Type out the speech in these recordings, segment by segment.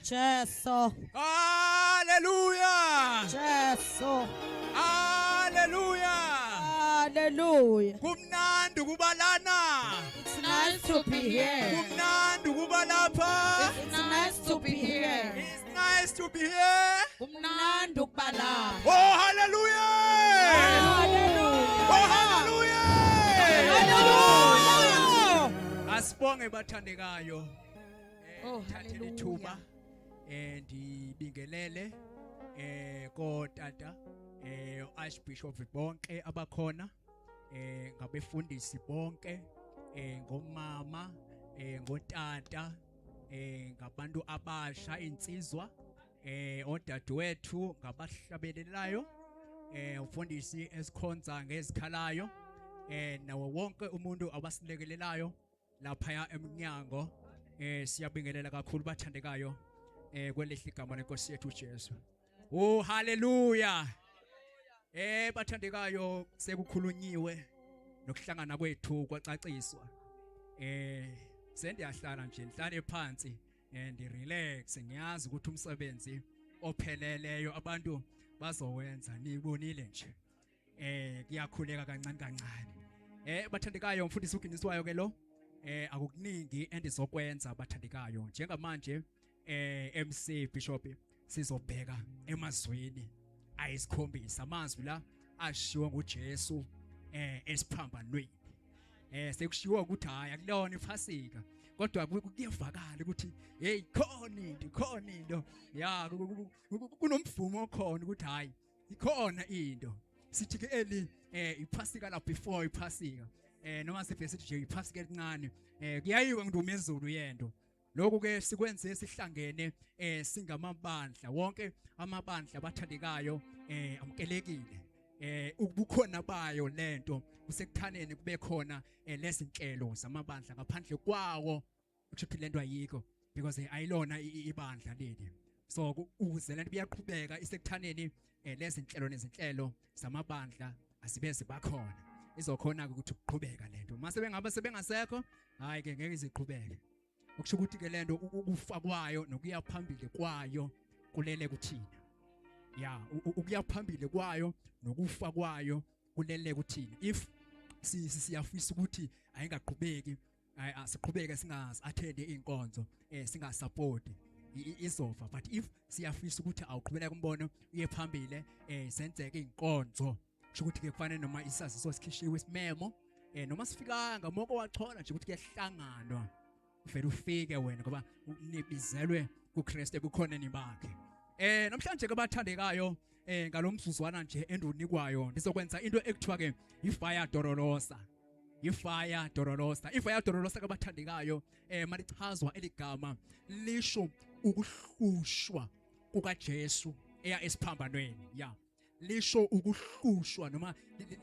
Jesu. Hallelujah. Jesu. Hallelujah. Hallelujah. Kumnandi kubalana. It's nice to be here. Kumnandi kubalapha. It's nice to be here. It's nice to be here. Kumnandi ukubala. Oh hallelujah. Hallelujah. Oh hallelujah. Hallelujah. Asibonge bathandekayo. Oh, Thathela ithuba ndibingelele koTata Archbishop bonke abakhona ngabefundisi bonke ngomama ngotata ngabantu abasha insizwa odadewethu ngabahlabelelayo ufundisi esikhonza ngezikhalayo nawo wonke umuntu abasilekelelayo lapha eminyango siyabingelela kakhulu bathandekayo kwelihla igama lenkosi yethu Jesu. Oh hallelujah. Bathandekayo sekukhulunyiwe nokuhlangana kwethu kwacaciswa. Sendiyahlala nje ngihlale phansi and relax ngiyazi ukuthi umsebenzi opheleleyo abantu bazowenza nibonile nje. Kuyakhuleka kancane kancane. Bathandekayo umfundisi uginiswayo ke lo akukuningi endizokwenza bathandekayo njengamanje MC Bishop sizobheka emazweni ayisikhombisa amazwi la ashiwo nguJesu esiphambanweni sekushiwo ukuthi hayi akulona iphasika kodwa kuyevakala ukuthi hey khona into ya kunomvumo okhona ukuthi hayi ikhona into sithi ke eli iphasika la before iphasika noma sifesithi nje iphasika elincane kuyayiwa ngindumezulu yento lokho ke sikwenze sihlangene singamabandla wonke amabandla bathandekayo amkelekile ukukhona bayo lento kusekuthaneni kube khona lezinhlelo zamabandla ngaphandle kwawo ukuthi lento ayikho because ayilona ibandla leli so ukuze lento biyaqhubeka isekuthaneni lezinhlelo nezinhlelo zamabandla asibe sibakhona izokhona ukuthi ukuqhubeka lento mase bengabe sebengasekho hayi ke ngeke iziqhubeke ukusho ukuthi ke lento ukufa kwayo nokuya phambili kwayo kulele kuthina ya ukuya phambili kwayo nokufa kwayo kulele kuthina if siyafisa ukuthi ayingaqhubeki asiqhubeke singazi attend inkonzo singasupport isofa but if siyafisa ukuthi awuqhubeka kumbono uye phambili senzeke inkonzo kusho ukuthi ke kufanele noma isaziso sikhishiwe isimemo noma sifikanga moko wachola nje ukuthi kuyahlanganwa ufela ufike wena ngoba unibizelwe kuKristu ebukhona nibakhe namhlanje ke bathandekayo ngalomzuzwana nje endunikwayo ndizokwenza into ekuthiwa ke ifire dorolosa ifire dorolosa ke bathandekayo malichazwa eligama lisho ukuhlushwa kukaJesu eya esiphambanweni ya lisho ukuhlushwa noma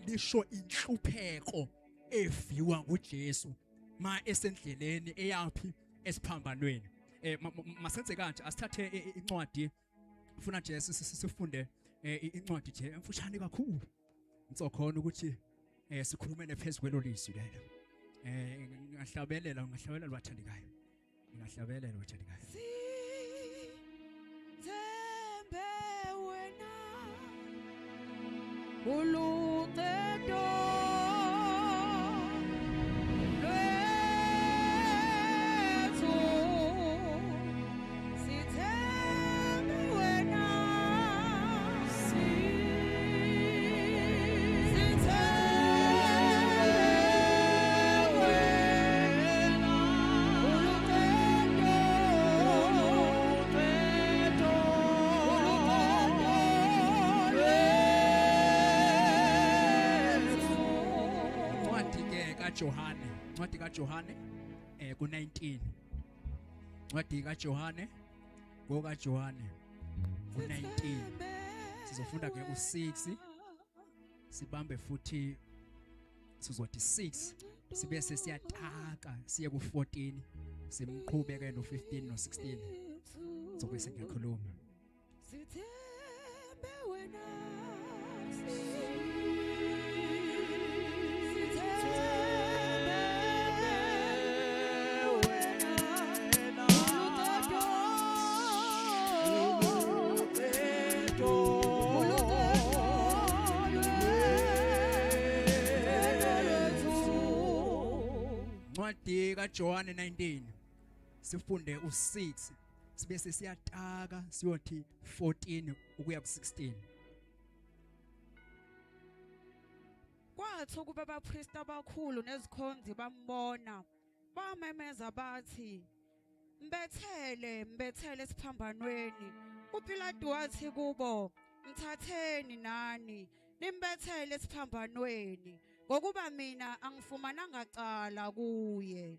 lisho inhlupheko eviwa nguJesu ma esendleleni eyapi esiphambanweni masenze kanje asithathe incwadi ufuna nje sifunde incwadi nje emfushane kakhulu ngizokhona ukuthi sikhulumene phezulu kwelolisi lelo ngahlabelela bathandekayo ngahlabelela bathandekayo Sithembe wena uluqedo Ncwadi kaJohane ku19 ncwadi kaJohane ngokaJohane ku19 sizofunda ke u6 sibambe futhi sizothi 6 sibe sesiyataka siye ku14 simqhubeke no15 no16 sobe sengiyakhuluma Sithembe wena incwadi kaJohane 19 sifunde u6 sibe sesiyataka siyothi 14 ukuya ku16. Kwathi ukuba abapristi abakhulu nezikhonzi bambona, bamemeza bathi, "Mbethele, mbethele esiphambanweni." uPilato wathi kubo, "Mthatheni nani, nimbethele esiphambanweni, ngokuba mina angifumananga cala kuye."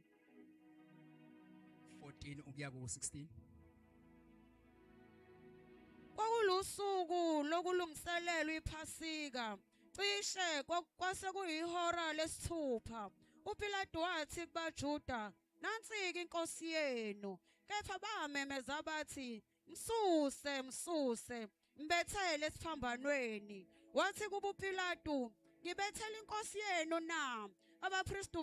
14 ukuya ku16. Kwakulusuku lokulungiselelwa iPhasika, cishe kwasekuyihora lesithupha. uPilato wathi kubaJuda, "Nansi-ke inkosi yenu." Kepha bamemeza bathi, "Msuse, msuse, mbethele esiphambanweni." Wathi kuba uPilato, "Ngibethele inkosi yenu na?" Abapristi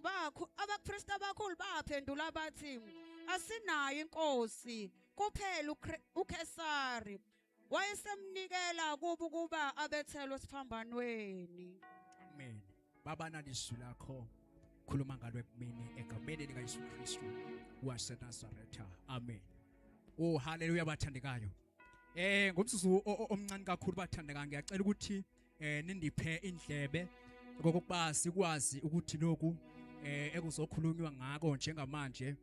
abakhulu baphendula bathi, "Asinayo inkosi, kuphela uKesari." Wayesemnikela kubo ukuba abethelwe esiphambanweni. Amen. Baba nalizwi lakho khuluma ngalo kumini egameni lika Yesu Kristu waseNazaretha. Amen. Oh haleluya bathandekayo. Ngomsuzu omncane kakhulu bathandeka, ngiyacela ukuthi nindiphe indlebe kokuba sikwazi ukuthi lokhu ekuzokhulunywa ngako njengamanje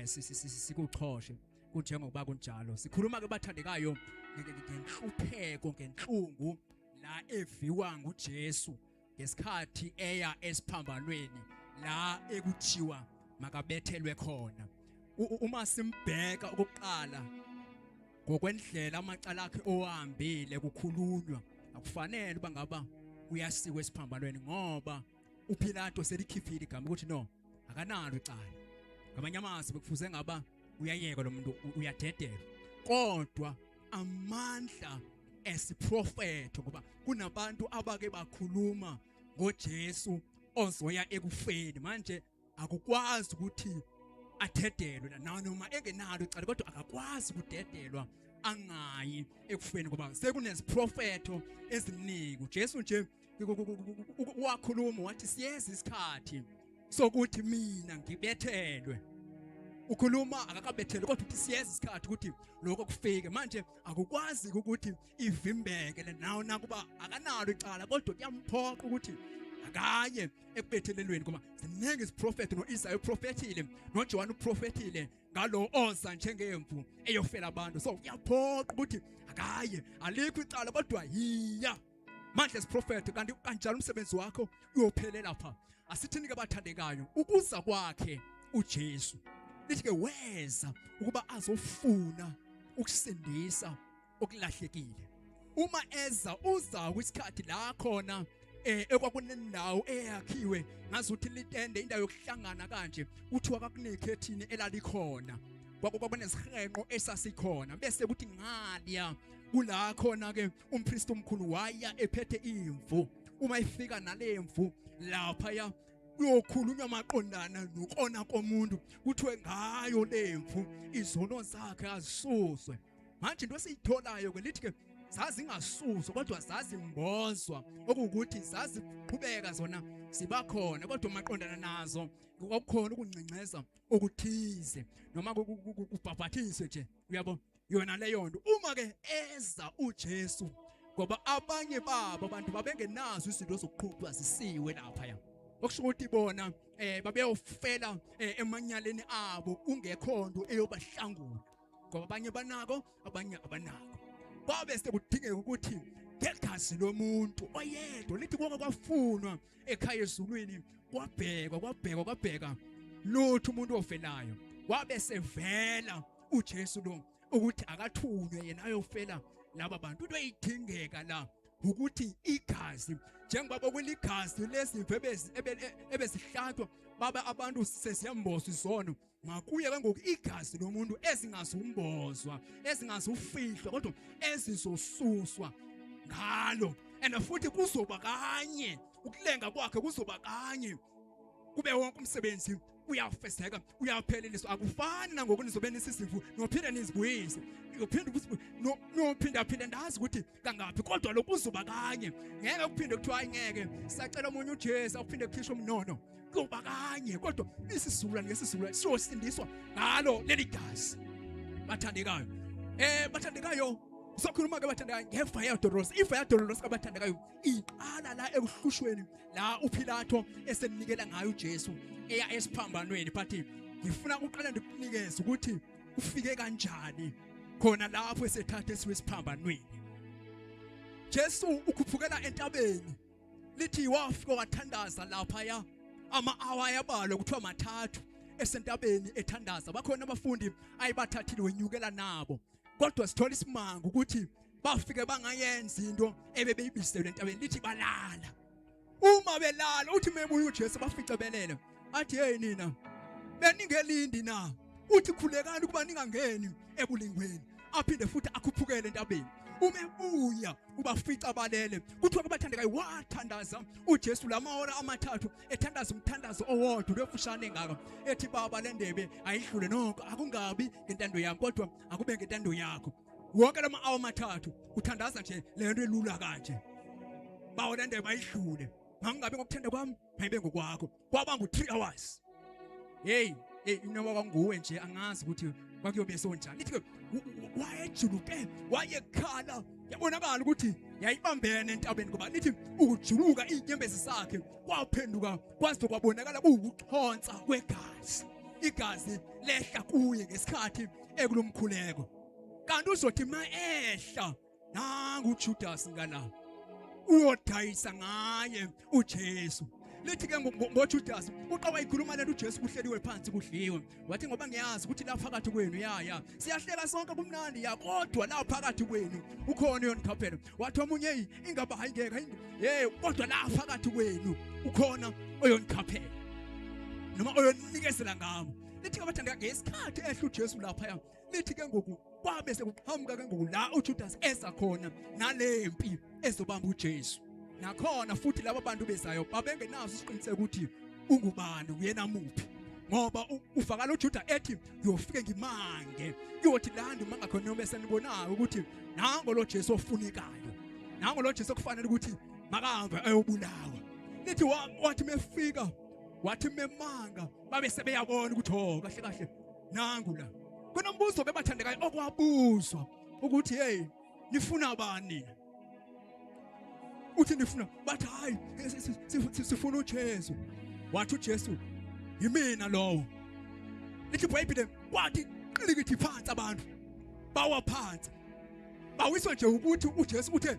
sikuchoshe kunjengoba kunjalo. Sikhuluma ke bathandekayo ngenhlupheko, ngenhlungu la eviwa nguJesu ngesikhathi eya esiphambanweni la ekuthiwa makabethelwe khona. Uma simbheka okokuqala ngokwendlela amacala akhe ohambile kukhulunywa, akufanele bangaba uyasikwa esiphambanweni ngoba uPilato selikhiphile igama ukuthi no, akanalo icala. Ngamanye amazwi bekufuze ngaba uyayeka lo muntu uyadedelwa. Kodwa amandla esiprofeto ngoba kunabantu abake bakhuluma ngoJesu ozoya ekufeni, manje akukwazi ukuthi athedelwe noma engenalo icala, kodwa akakwazi ukudedelwa angayi ekufeni ngoba sekuneziprofeto eziningi. uJesu nje wakhuluma wathi siyeza isikhathi sokuthi mina ngibethelwe. Ukhuluma akakabethelwe kodwa uthi siyeza isikhathi ukuthi lokho kufike. Manje akukwazi ukuthi ivimbeke nawo nakuba akanalo icala, kodwa kuyamphoqa ukuthi akaye ekubethelelweni ngoba ziningi iziprofethi. noIsaya uprofethile, noJohane uprofethile ngalo oza njengemvu eyofela abantu. So kuyaphoqa ukuthi akaye, alikho icala kodwa yiya manje isiprofethi. Kanti kanjalo umsebenzi wakho uyophelela lapha. Asithini ke bathandekayo, ukuza kwakhe uJesu lithi ke weza ukuba azofuna ukusindisa okulahlekile. Uma eza uza kwisikhathi la khona ekwakunendawo eyakhiwe ngazuthi litende, indawo yokuhlangana kanje, uthiwa kakunikho ethini elalikhona, kwakunezihenqo esasikhona. Bese kuthi ngaliya kula khona ke umpristi omkhulu waya ephethe imvu. Uma ifika nalemvu lapha ya uyokhulunywa maqondana nokona komuntu, kuthiwe ngayo lemvu izono zakhe azisuswe. Manje into esiyitholayo ke lithi ke zazingasuswa kodwa zazimbozwa, okuwukuthi zaziqhubeka zona sibakhona kodwa maqondana nazo kwakukhona ukuncengceza okuthize noma kubhabhathise nje, uyabo yona leyo nto. Uma ke eza uJesu ngoba abanye babo abantu babengenazo izinto zokuqhubha zisiwe lapha ya, okusho ukuthi bona babeyofela emanyaleni abo ungekhonto eyobahlangula ngoba abanye banako abanye abanako. Kwabe sekudingeka ukuthi ngegazi lomuntu oyedwa, lithi konke kwafunwa ekhaya ezulwini kwabheka lutho umuntu ofelayo. Wabe sevela uJesu lo ukuthi akathunywe yena ayofela laba bantu. Into eyidingeka la ukuthi igazi, njengoba kweligazi lesimvu ebezihlatshwa baba abantu sesiyambozwa izono, makuye ke ngoku igazi lomuntu ezingazumbozwa, ezingazufihlwa kodwa ezizosuswa ngalo. And futhi kuzoba kanye ukulenga kwakhe, kuzoba kanye kube wonke umsebenzi uyafezeka uyapheleliswa akufani nangoku nizobe nisizimvu nophinde nizibuyise uphinde nophinda ndazi ukuthi kangaphi kodwa lokuzoba kanye ngeke kuphinde kuthiwa ngeke sacela omunye uJesu uphinde kukhishwe umnono kuba kanye kodwa isizukulwane ngesizulwane siyosindiswa ngalo leli gazi bathandekayo bathandekayo sokhuluma ke bathandekayo ngefire dolorosa ifire dolorosa kabathandekayo iqala la ekuhlushweni la uPilato esenikela ngayo uJesu eya esiphambanweni bathi ngifuna uqala ndikunikeze ukuthi ufike kanjani khona lapho esethatha esiwesiphambanweni Jesu ukhuphukela entabeni lithi wafika wathandaza lapha ya ama-hour yabalo kuthiwa mathathu esentabeni ethandaza bakhona abafundi ayibathathile wenyukela nabo kodwa sithola isimanga ukuthi bafike bangayenza into ebebeyibiselwe entabeni lithi balala uma belala uthi mebuye uJesu bafice belele athi hey nina beningelindi na uthi khulekani kuba ningangeni ebulingweni aphinde futhi akhuphukele entabeni umebuya ubafica balele kuthiwa kubathandekayo wathandaza uJesu lamahora amathathu ethandaza umthandazo owodwa lefushane ngaka ethi baba lendebe ayidlule nonke akungabi ngentando yami kodwa akube ngentando yakho wonke lama-hour amathathu uthandaza nje lento elula kanje bawo lendebe ayidlule ngangabe ngokuthanda kwami mayibe ngokwakho kwaba ngu3 hours hey inoba kwanguwe nje angazi ukuthi kwakuyobe sonjani lithi wayejuluke wayekhala yabonakala ukuthi yayibambene entabeni ngoba lithi ukujuluka inyembezi zakhe kwaphenduka kwaze kwabonakala kuwukuthonsa kwegazi igazi lehla kuye ngesikhathi ekulomkhuleko kanti uzothi maehla nangu uJudas ngala uyodayisa ngaye uJesu lithi ke ngoJudas uqaba ikhuluma lento uJesu kuhleliwe phansi kudliwe wathi ngoba ngiyazi ukuthi la phakathi kwenu ya siyahleka sonke kumnandi ya kodwa la phakathi kwenu ukhona yonikaphela wathi omunye ingaba hayingeka kodwa la phakathi kwenu ukhona oyonikaphela noma oyonikezela ngabo lithi ke bathandeka ngesikhathi ehla uJesu lapha ya lithi ke ngoku kwabe sekuqhamuka ke ngoku la uJudas esakhona nalempi ezobamba uJesu nakhona futhi laba bantu bezayo babengenazo isiqiniseko ukuthi ungubani uyena muphi ngoba uvakala uJuda ethi uyofike ngimange uyothi landi mangakhona noma esenibonayo ukuthi nango lo Jesu ofunekayo nango lo Jesu okufanele ukuthi makahambe ayobulawa lithi wathi mefika wathi memanga babe sebeyabona ukuthi kahle kahle nangu la kunombuzo bebathandekayo okwabuzwa ukuthi hey nifuna bani uthi nifuna bathi hayi sifuna uJesu wathi uJesu yimina lowo lithi iBhayibheli kwathi qilikithi phansi abantu bawa phansi bawiswa nje ukuthi uJesu uthe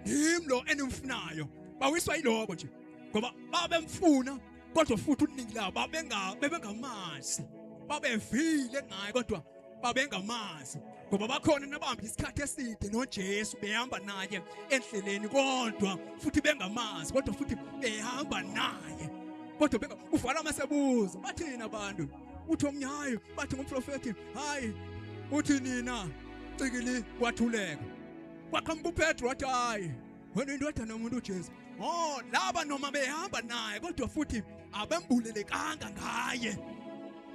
yimi lo enimfunayo bawiswa yiloko nje ngoba babemfuna kodwa futhi uningi labo bebengamazi babevile ngaye kodwa babengamazi ngoba bakhona nabamba isikhathi eside noJesu behamba naye endleleni kodwa futhi bengamazi kodwa futhi behamba naye kodwa uvala masebuza bathina abantu uthi omnyayo bathi ngumprofeti hayi uthi nina cikili kwathuleka kwaqhamuka uPetro wathi hayi wena indodana yomuntu uJesu laba noma behamba naye kodwa futhi abembulelekanga ngaye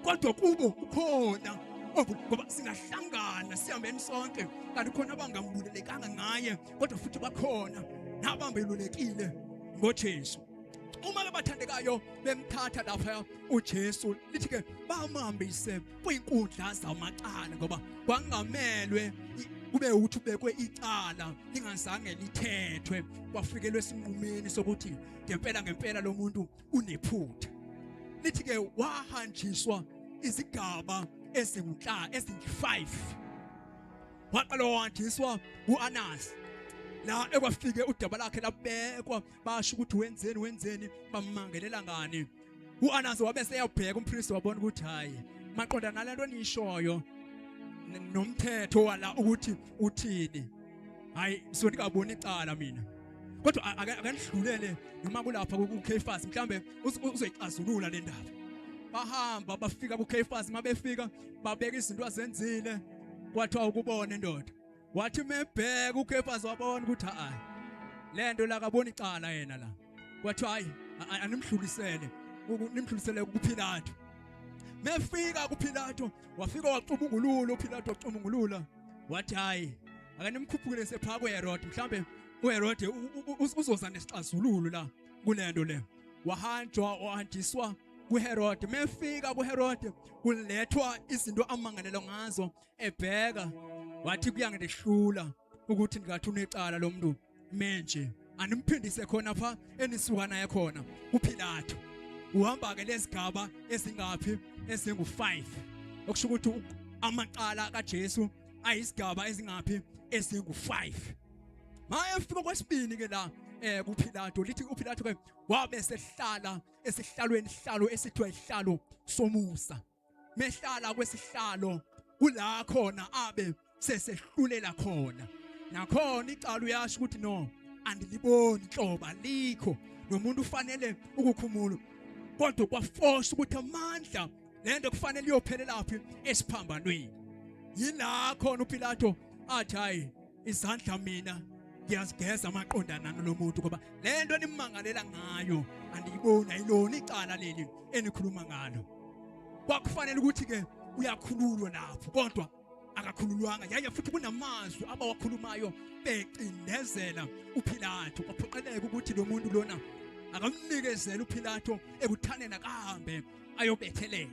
kodwa kubo ukhona ngoba singahlangana sihambeni sonke kanti khona abangambulelekanga ngaye kodwa futhi bakhona nabambelulekile ngoJesu uma bebathandekayo bemthatha lapha uJesu lithi ke bamhambise kwinkundla zamacala ngoba kwangamelwe kube ukuthi ubekwe icala lingazange lithethwe kwafikelwe esinqumeni sokuthi ngempela lo muntu unephutha lithi ke wahanjiswa izigaba ezingu5 waqala wahanjiswa uAnasi la ekwafike udaba lakhe labekwa basho ukuthi wenzeni bamangelela ngani uAnasi wabe seyabheka umpristi wabona ukuthi hayi maqonda nalento nishoyo nomthetho wala ukuthi uthini hayi sonikabona icala mina kodwa akanidlulele noma kulapha kuKefasi mhlambe uzoyixazulula le ndaba bahamba bafika kuKefasi mabefika babeka izinto azenzile kwathiwa ukubona indoda wathi mebheka uKefasi wabona ukuthi hayi lento la kabona icala yena la kwathiwa hayi animdlulisele nimdlulisele kuPilato mefika kuPhilato wafika wacubungulula uPhilato wacubungulula wathi hayi ake nimkhuphule sepha kuHerode mhlambe uHerode uzoza nesixazululo la kulento le wahanjwa wahanjiswa kuHerode mefika kuHerode kulethwa izinto amangalelo ngazo ebheka wathi kuyangihlula ukuthi ngathi unecala lomuntu menje animphindise khona pha enisuka naye khona kuPhilato uhamba ke lesigaba esingaphi esingu5 okusho ukuthi amaqala kaJesu ayisigaba esingaphi esingu5 manje ufika kwesibini ke la kuPhilato lithi uPhilato ke wabe sehlala esihlalweni ihlalo esithiwa ihlalo somusa mehlala kwesihlalo kula khona abe sesehlulela khona nakhona icala uyasho ukuthi no andiliboni inhloba likho nomuntu ufanele ukukhumula kodwa kwaforce ukuthi amandla lento kufanele iyophelela laphi esiphambanweni yila khona uPhilato athi hayi izandla mina ngiyazigeza amaqondana nolomuntu ngoba lento nimangalela ngayo andiyiboni ayilona icala leli enikhuluma ngalo kwakufanele ukuthi ke uyakhululwa lapho kodwa akakhululwanga yaye futhi kunamazwi abawakhulumayo becindezela uPhilato kwaphoqeleka ukuthi lo muntu lona akamnikezela uPhilato ekuthanena kahambe ayobethelela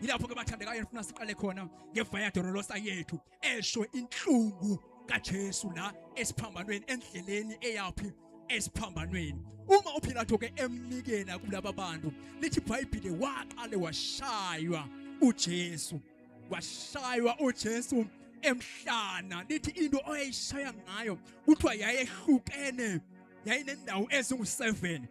yilapho ke bathandekayo ngifuna siqale khona ngevaya dolorosa yethu esho inhlungu kaJesu la esiphambanweni endleleni eyaphi esiphambanweni uma uPhilato ke emnikela kulabo bantu lithi iBhayibheli waqale washaywa uJesu washaywa uJesu emhlana lithi into oyishaya ngayo kuthiwa yayehlukene yayinendawo ezingu7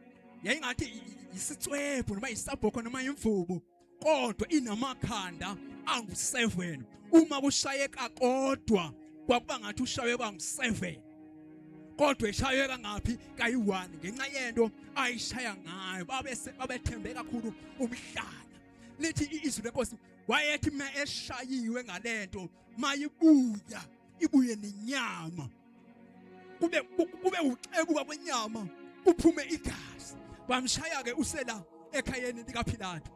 yayingathi isitswebhu noma isabhoko noma imvubu kodwa inamakhanda angu7 uma kushayeka kodwa kwakuba ngathi ushayeka ngu7 kodwa eshayeka ngaphi kayi1 ngenxa yento ayishaya ngayo babethembe kakhulu umhlana lithi izwi lenkosi wayethi eshayiwe ngalento mayibuya ibuye nenyama kube ucebuka kwenyama kuphume igazi bamshaya ke usela ekhayeni likaPhilato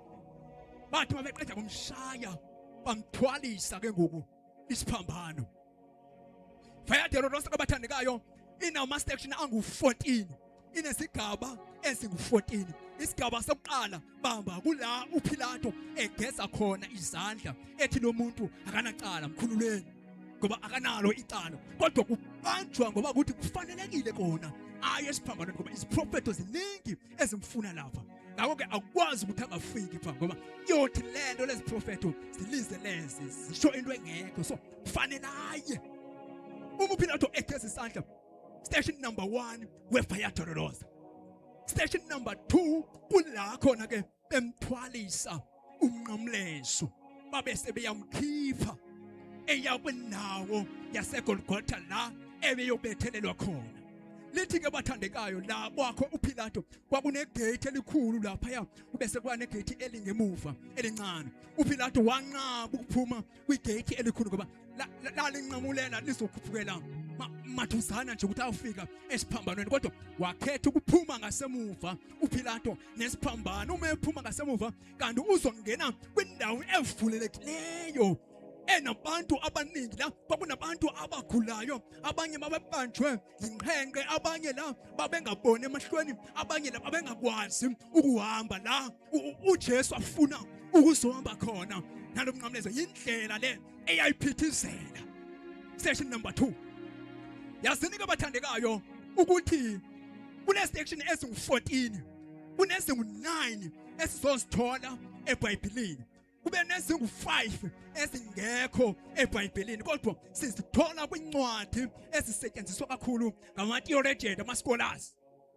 bathi babeqeda kumshaya bamthwalisa ke ngoku isiphambano vaya dolorosa kabathandekayo inama section angu14 inesigaba esingu14 isigaba sokuqala bamba kula uPhilato egeza khona izandla ethi lo muntu akanacala mkhululeni ngoba akanalo icala kodwa kubanjwa ngoba ukuthi kufanelekile kona aye esiphambanweni ngoba iziprofeto ziningi ezimfuna lapha ngakho ke akwazi ukuthi angafiki pha ngoba yothi lento leziprofeto zilize lezi zisho into engekho so kufanele aye uma uPhilato egeza izandla station number 1 wefaya dolorosa station number 2 kula khona ke bemthwalisa umnqamleso babe sebeyamkhipha eyakwenawo yaseGolgotha la ebeyobethelelwa khona lithi ke bathandekayo la kwakho uPhilato kwakunegate elikhulu lapha kubese kuba negate elingemuva elincane uPhilato wanqaba ukuphuma kwigate elikhulu ngoba la linqamulela lizokhuphukela mathuzana nje ukuthi awufika esiphambanweni kodwa wakhetha ukuphuma ngasemuva uPhilato nesiphambano uma ephuma ngasemuva kanti uzongena kwindawo evulelekileyo enabantu abaningi la kwakunabantu abagulayo abanye babebanjwe inqhenqe abanye la babengaboni emahlweni abanye la babengakwazi ukuhamba la uJesu afuna ukuzohamba khona nalomnqamlezo indlela le eyayiphithizela station number 2 yazini ke bathandekayo ukuthi kule section ezingu14 kunezingu9 esizozithola eBhayibhelini kube nezingu5 ezingekho eBhayibhelini kodwa sizithola kwincwadi ezisetshenziswa kakhulu ngama-theologians ama-scholars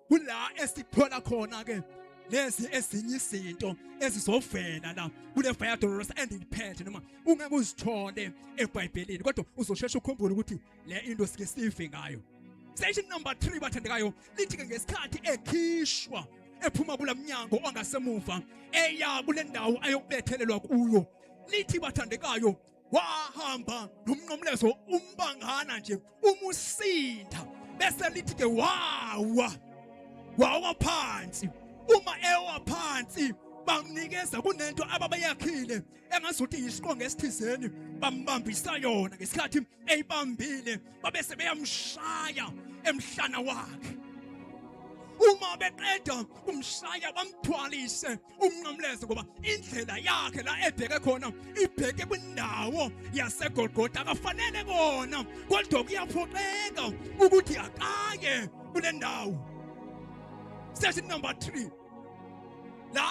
kula esithola khona ke lezi ezinye izinto ezizovela la kule vaya dolorosa endiphethe noma ungeke uzithole eBhayibhelini kodwa uzoshesha ukukhumbula ukuthi le into sike sive ngayo station number 3 bathandekayo lithi ke ngesikhathi ekhishwa ephuma kulamnyango ongasemuva eya kule ndawo ayokubethelelwa kuyo lithi bathandekayo wahamba nomnqamlezo umbangana nje umusinda bese lithi ke wawa phansi uma ewa phansi bamnikeza kunento ababayakhile engazuthi yisiqongo esithizeni bambambisa yona ngesikhathi eyibambile babe sebeyamshaya emhlana wakhe. Uma beqeda umshaya bamthwalise umnqamlezo ngoba indlela yakhe la ebheke khona ibheke kwindawo yaseGolgotha akafanele kona kodwa kuyaphoqeka ukuthi akaye kule ndawo. Station number 3 la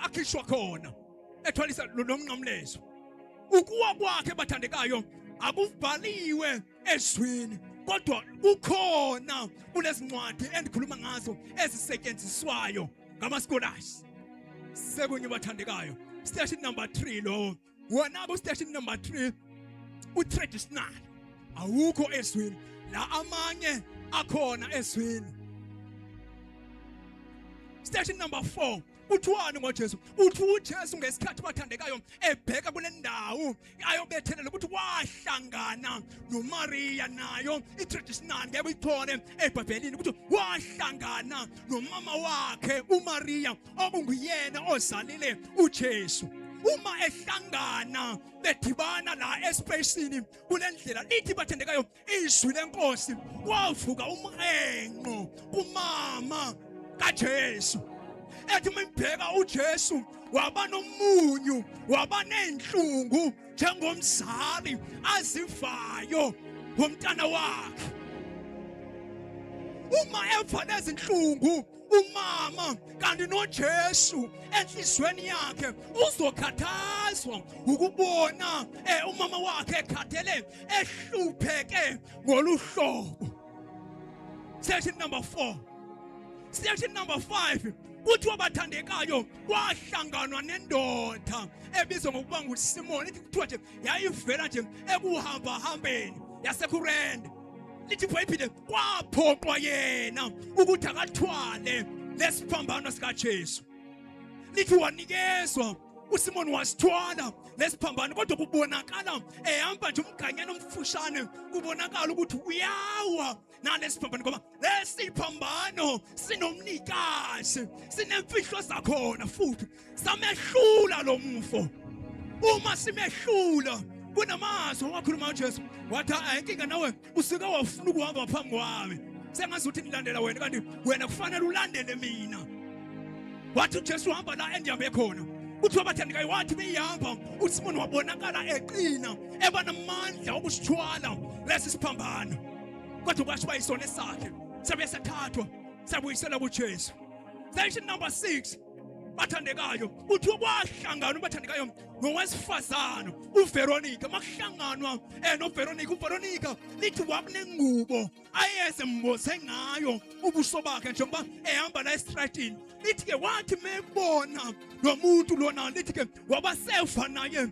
akhishwa khona ethwalisa lo mnqamlezo. Ukuwa kwakhe bathandekayo akuvaliwe ezwini kodwa ukhona kulezi ncwadi endikhuluma ngazo ezisetshenziswayo ngamascholaars. Sekunye bathandekayo. Station number 3 lo. Wona ku station number 3 utraditional awukho ezwini la amanye akhona ezwini. Station number 4 uthiwani ngoJesu? Uthi uJesu ngesikhathi bathandekayo ebheka kule ndawo ayobethelela ukuthi wahlangana noMaria nayo itraditional ngeke uyithole eBhayibhelini ukuthi wahlangana nomama wakhe uMaria okunguyena ozalile uJesu. Uma ehlangana bedibana la espacini kule ndlela lithi bathandekayo izwi lenkosi kwavuka umhenqo kumama kaJesu. Ethi mbheka uJesu waba nomunyu waba nenhlungu njengomzali azivayo womntana wakhe. Uma eva lezi inhlungu umama kanti noJesu enhlizweni yakhe uzokhathazwa ukubona umama wakhe ekhathele ehlupheke ngoluhlobo. Section number 4. Section number 5 kuthiwa bathandekayo kwahlanganwa nendoda ebizwa ngokuba nguSimoni. Lithi kuthiwa nje yayivela nje ekuhamba hambeni yaseKurende. Lithi iBhayibheli kwaphoqwa yena ukuthi akathwale lesiphambano sikaJesu. Lithi wanikezwa uSimoni wasithwala lesiphambano kodwa kubonakala ehamba nje umganyana omfushane kubonakala ukuthi uyawa nalesiphambano ngoba lesiphambano sinomnikazi sinemfihlo zakhona futhi samehlula lo mfo. Uma simehlula kunamazwi wakhuluma uJesu wathi ayinkinga nawe usika wafuna ukuhamba phambi kwami sengazuthi nilandela wena kanti wena kufanele ulandele mina. Wathi uJesu hamba la endihambe khona. Kuthiwa bathandekayo wathi beyihamba uSimoni wabonakala eqina eba namandla okusithwala lesi siphambano kodwa kwasho bayisona esakhe sabe sethathwa sabuyisela kuJesu. Section number 6 bathandekayo kuthiwa kwahlangana bathandekayo ngowesifazana uVeronica. Makuhlanganwa noVeronica uVeronica lithi wakunengubo ayeze mbose ngayo ubuso bakhe njengoba ehamba la estradini. Lithi ke wathi mebona lo muntu lona lithi ke wabaseva naye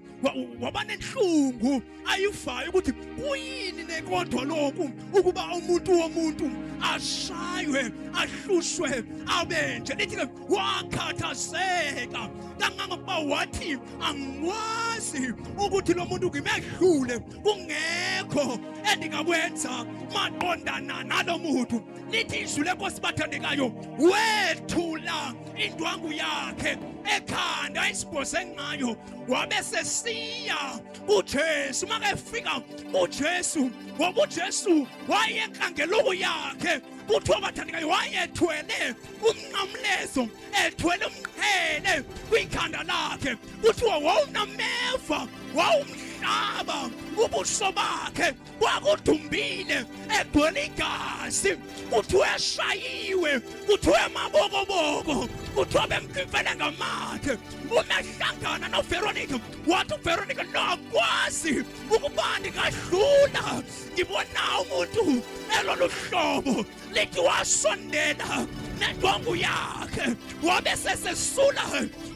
waba nenhlungu ayivayo ukuthi kuyini nekodwa lokhu ukuba umuntu womuntu ashaywe ahlushwe abenje. Lithi ke wakhathazeka kangangokuba wathi angikwazi ukuthi lo muntu ngimehlule kungekho endingakwenza maqondana nalo muntu. Lithi izwi lenkosi bathandekayo wethula indwangu yakhe ekhanda isibose ngayo wabese siya uJesu. Makefika uJesu ngoba uJesu wayenkangelo yakhe kuthiwa bathandekayo wayethwele umnqamlezo ethwele umqhele kwikhanda lakhe. Kuthiwa wawunameva wawumhlaba ubuso bakhe kwakudumbile egcwele igazi. Kuthiwa eshayiwe kuthiwa amabokoboko kuthiwa bemkhifele ngamathe. Umehlangana noVeronica wathi uVeronica nakwazi ukuba ndingadlula ngibona umuntu elolu hlobo. Lithi wasondela nendwangu yakhe wabese sesula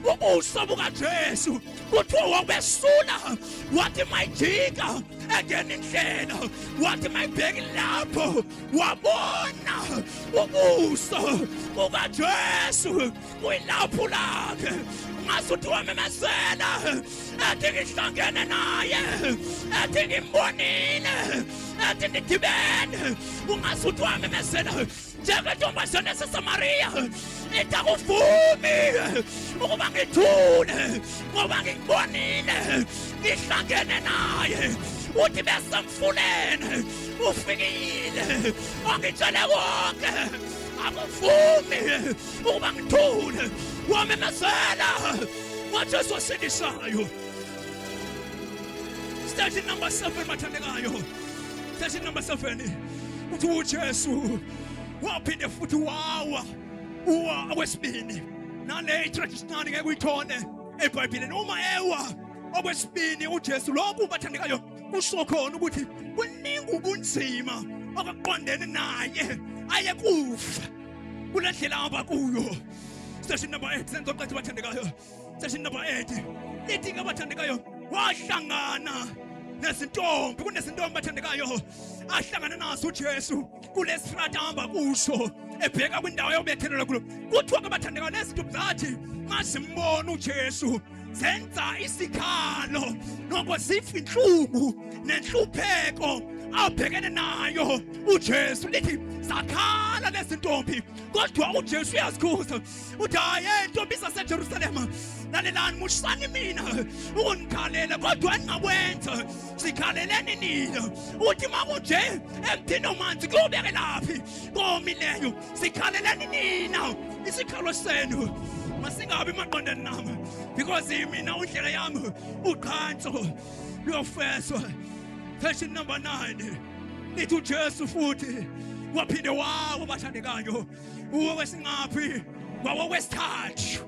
ubuso bukaJesu. Kuthiwa wabesula wathi mayijika engena indlela wathi mayibheki lapho wabona ubuso bukaJesu kuyilapho lakhe. Ngasuthi wamemezela ethi ngihlangene naye ethi ngimbonile athi nidibene ungasuthi wamemezela njengentombazane yaseSamaria ithi akuvumi ukuba ngithule ngoba ngikubonile ngihlangene naye uthi besemfuleni ufikile ongitshele konke akuvumi ukuba ngithule wamemezela waJesu osindisayo. Station number 7 mathandekayo. Station number 7 uthi uJesu waphinde futhi wawa okwesibini nale traditional ngeke uyithone eBhayibhelini uma ewa okwesibini uJesu lokhu bathandekayo kusho khona ukuthi kuningi ubunzima okuqondene naye ayekufa kule ndlela aba kuyo. Station number 8 senzoqedza bathandekayo. Station number 8 lithi ke bathandekayo wahlangana nezintombi kunezintombi bathandekayo ahlangana nazo uJesu kulesifrata hamba kusho ebheka kwindawo yobethelelwa kulo kuthiwa ke bathandekayo lezintombi zathi masimbona uJesu zenza isikhalo noko zifa inhlungu nenhlupheko abhekene nayo uJesu lithi zakhala lezintombi kodwa uJesu uyazikhuza uthi hayi intombi zaseJerusalema lalelani mushani mina ukunikalela kodwa engakwenza sikhaleleni nina uthi makunje emthini omanzi kubeke laphi komileyo sikhaleleni nina isikhalo senu masingabi maqondene nami because mina undlela yami uqhanso luyofeswa. Station number 9 lithi uJesu futhi waphinde wawo bathandekayo ukwesingaphi kwawokwesithathu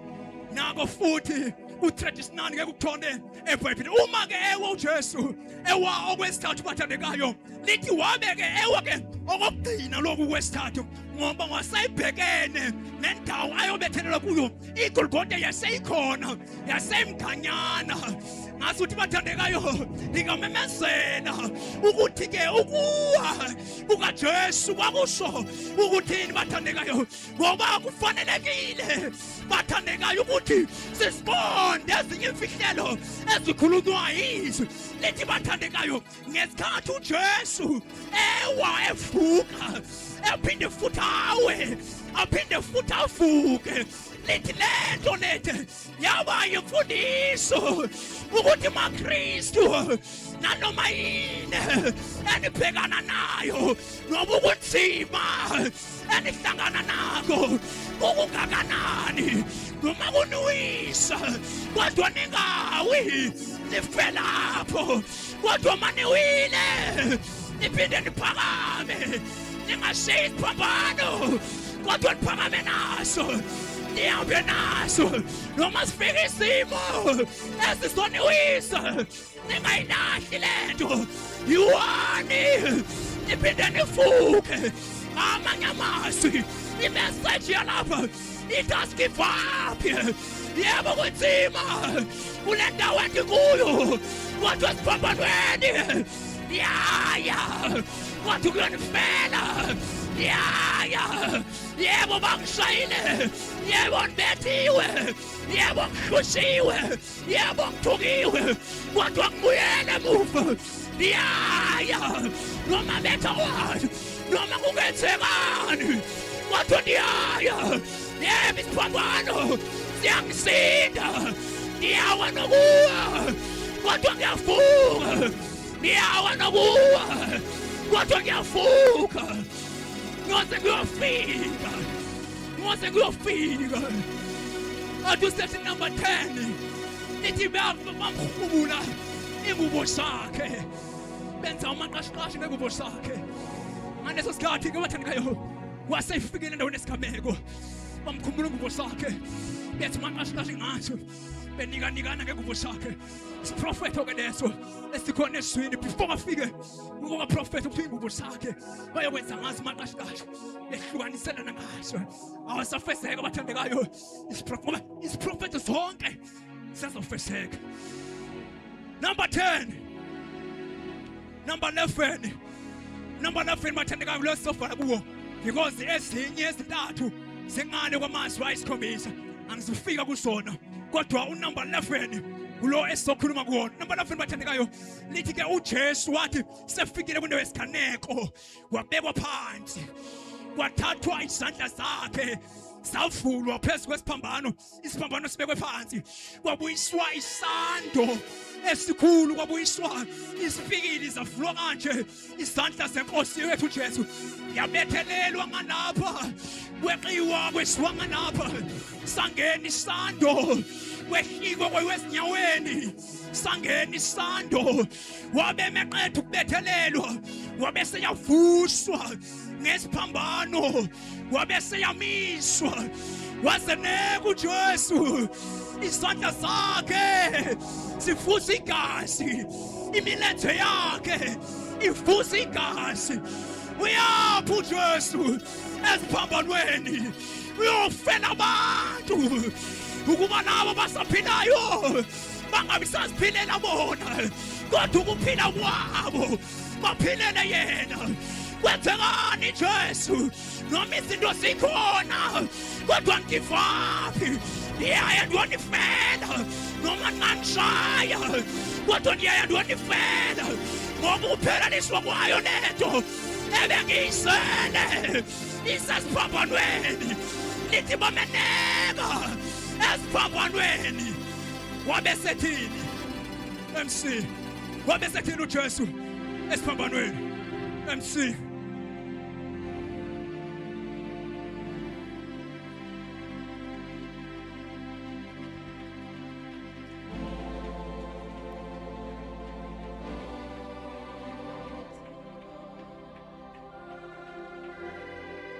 nako futhi utraditional ngeke ukuthone eBhayibhelini uma ke ewa uJesu ewa okwesithathu bathandekayo lithi wabeke ewa ke okugcina lokhu kwesithathu ngoba wasayibhekene nendawo ayobethelelwa kuyo iGolgotha yaseyikhona yasemkhanyana ngasuthi bathandekayo ngikamemezela ukuthi ke ukuwa kukaJesu kwakusho ukuthini bathandekayo ngoba kufanelekile bathandekayo ukuthi sisibonde ezinye imfihlelo ezikhulunywa yizwi lithi bathandekayo ngesikhathi uJesu ewa evuka ephinde futhi awe aphinde futhi avuke lithi lento lethe yaba yimfundiso ukuthi maKristu nanoma yini enibhekana nayo noma ubunzima enihlangana nako ukungakanani noma kunuwisa kodwa ningawi nife lapho kodwa maniwile niphinde niphakame ningashiyi isiphambano kodwa niphakame naso nihambe naso noma sifike isimo esizoniwisa ningayilahli lento yiwani niphinde nifuke amanye amazwi imeseji yalapha it does give up yebo kunzima kule ndawo endikuyo kodwa siphambanweni yaya kodwa kuyonifela yaya yebo bangishayile yebo ngibethiwe yebo ngihlushiwe yebo ngithukiwe kodwa ngibuyele emuva yaya noma betha wani noma kungenzekani kodwa ndiyaya yebo isiphambano siyangisinda ndiyawa nokuwa kodwa ngiyavuka ndiyawa nokuwa kodwa ngiyavuka ngoze kuyofika ngoze kuyofika athi station number 10 lithi bamkhubula ingubo zakhe benza amaqashqashi ngengubo zakhe ngaleso sikhathi ke bathandekayo wasefikile endaweni esigameko bamkhumbula ingubo zakhe bethi amaqashqashi ngaso benikanikana ngengubo zakhe isiprofetho ke leso esikhona esizwini before afike ukuba prophet uphinga ingubo zakhe bayokwenza ngazo amaqashqashi behlukaniselana ngaso awasafeseka bathandekayo isiprofetho zonke sezofeseka. Number 10 number 11 bathandekayo lesofa kuwo because ezinye ezintathu zingane kwamazwi ayisikhombisa angizifika kusona kodwa unumber 11 ulo esizokhuluma kuwona. Namba bafana bathandekayo lithi ke uJesu wathi sefikile kwindawo yesiganeko wabekwa phansi kwathathwa izandla zakhe savulwa phezu kwesiphambano, isiphambano sibekwe phansi, kwabuyiswa isando esikhulu, kwabuyiswa isipikili zavulwa kanje izandla zenkosi yethu Jesu yabethelelwa ngalapha, kweqiwa kwesiwa ngalapha, sangena isando, kwehlikwa kwezinyaweni sangena isando, wabe meqedwe ukubethelelwa, wabe seyavuswa ngesiphambano, wabe seyamiswa, wazeneka uJesu izandla zakhe zifuza igazi, imilenze yakhe ifuza igazi. Uyapha uJesu esiphambanweni, uyofela abantu ukuba nabo basaphilayo bangabi saziphilela bona, kodwa ukuphila kwabo baphilele yena. Kwenzekani Jesu noma izinto zikhona kodwa ngivaphi, ndiyaya ndiyonifela noma nganishaya kodwa ndiyaya ndiyonifela, ngoba ukupheleliswa kwayo lento ebengiyisele isesiphambanweni. Lithi bameneka esiphambanweni. Wabe sethini MC, wabe sethini uJesu esiphambanweni MC.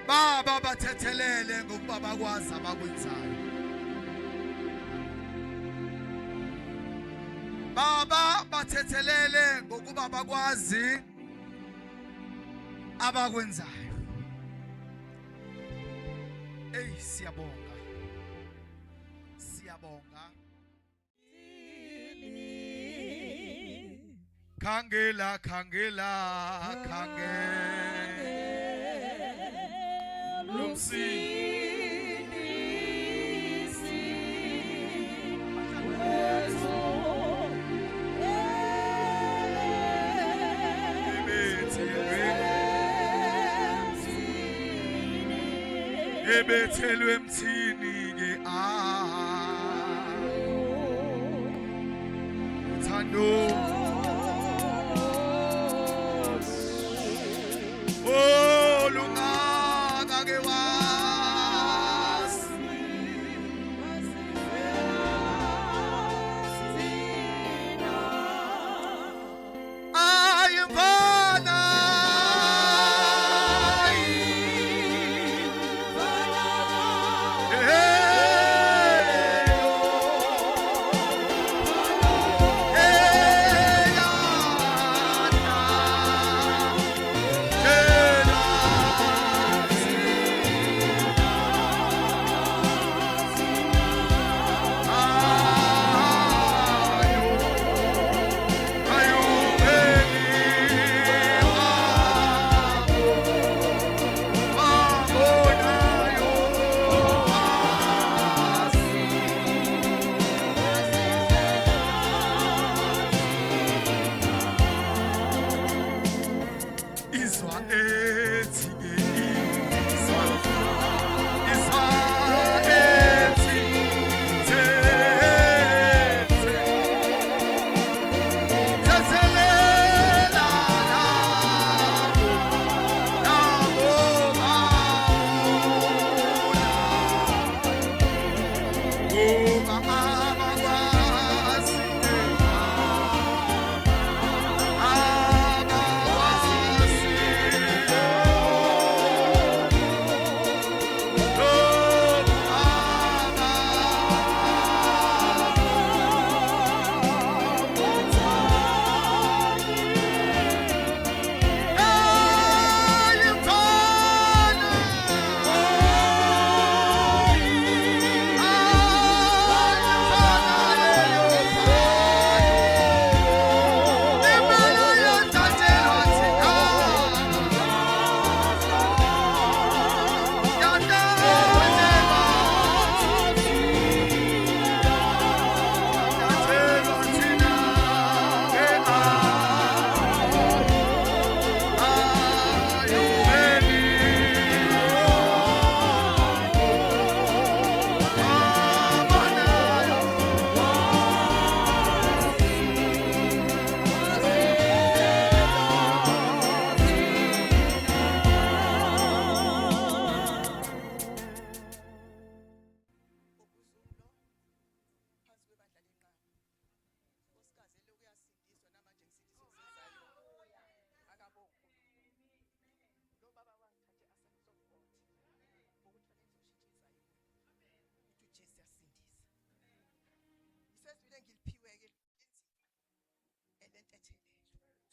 Baba bathethelele ngokuba bakwazi abakwenzayo. Baba bathethelele ngokuba bakwazi abakwenzayo. Ey siyabonga. Siyabonga. Khangela khangela khangela ebethelwe emthini ke uthando lungaka ke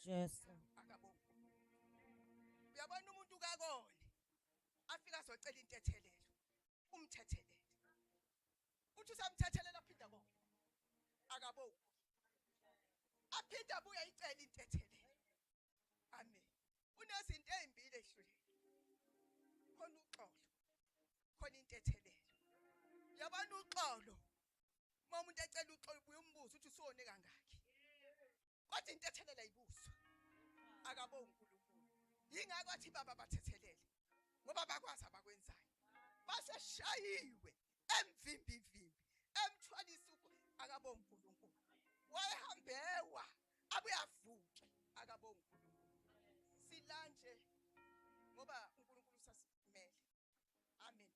Jesu. akabo uyabona umuntu kakone afika azocela into ethelelo umthethelele uthi usamthethelela aphinda konke akabo aphinda abuya icela into ethelelo amen unezinto ezimbili ehlulile khona uxolo khona into ethelelo yabona uxolo uma umuntu ecela uxolo ubuye umbuzo uthi usone kangaki kodwa into ethelelo ayibuzwa akabo uNkulunkulu yingakho athi baba bathethelele ngoba bakwazi abakwenzayo baseshayiwe emvimbivimbi emthwalisa akabo uNkulunkulu wayehambewa abuye avuke akabo uNkulunkulu silanje ngoba uNkulunkulu usasimele amen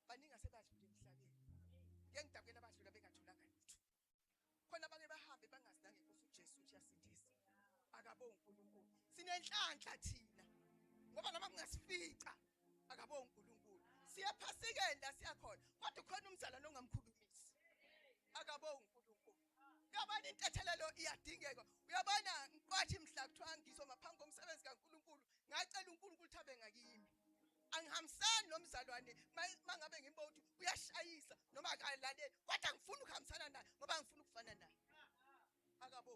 bacela baningi sebadlule emhlabeni ngengidabukela abadlula bengatholanga lutho khona abanye bahambe bangazinange inkosi uJesu uthi yasindisa akabo uNkulunkulu sinenhlanhla thina ngoba noma kungasifica akabo uNkulunkulu siyaphasikeni la siyakhona kodwa khona umzalwane ongamkhulumisi akabo uNkulunkulu uyabona intethelelo iyadingeka uyabona kwathi mhla kuthiwa ngisho maphambi komsebenzi kaNkulunkulu ngacela uNkulunkulu thabe ngakimi angihambisani nomzalwane mangabe ngimbo uthi uyashayisa noma akalaleli kodwa ngifuna ukuhambisana naye ngoba ngifuna ukufana naye akabo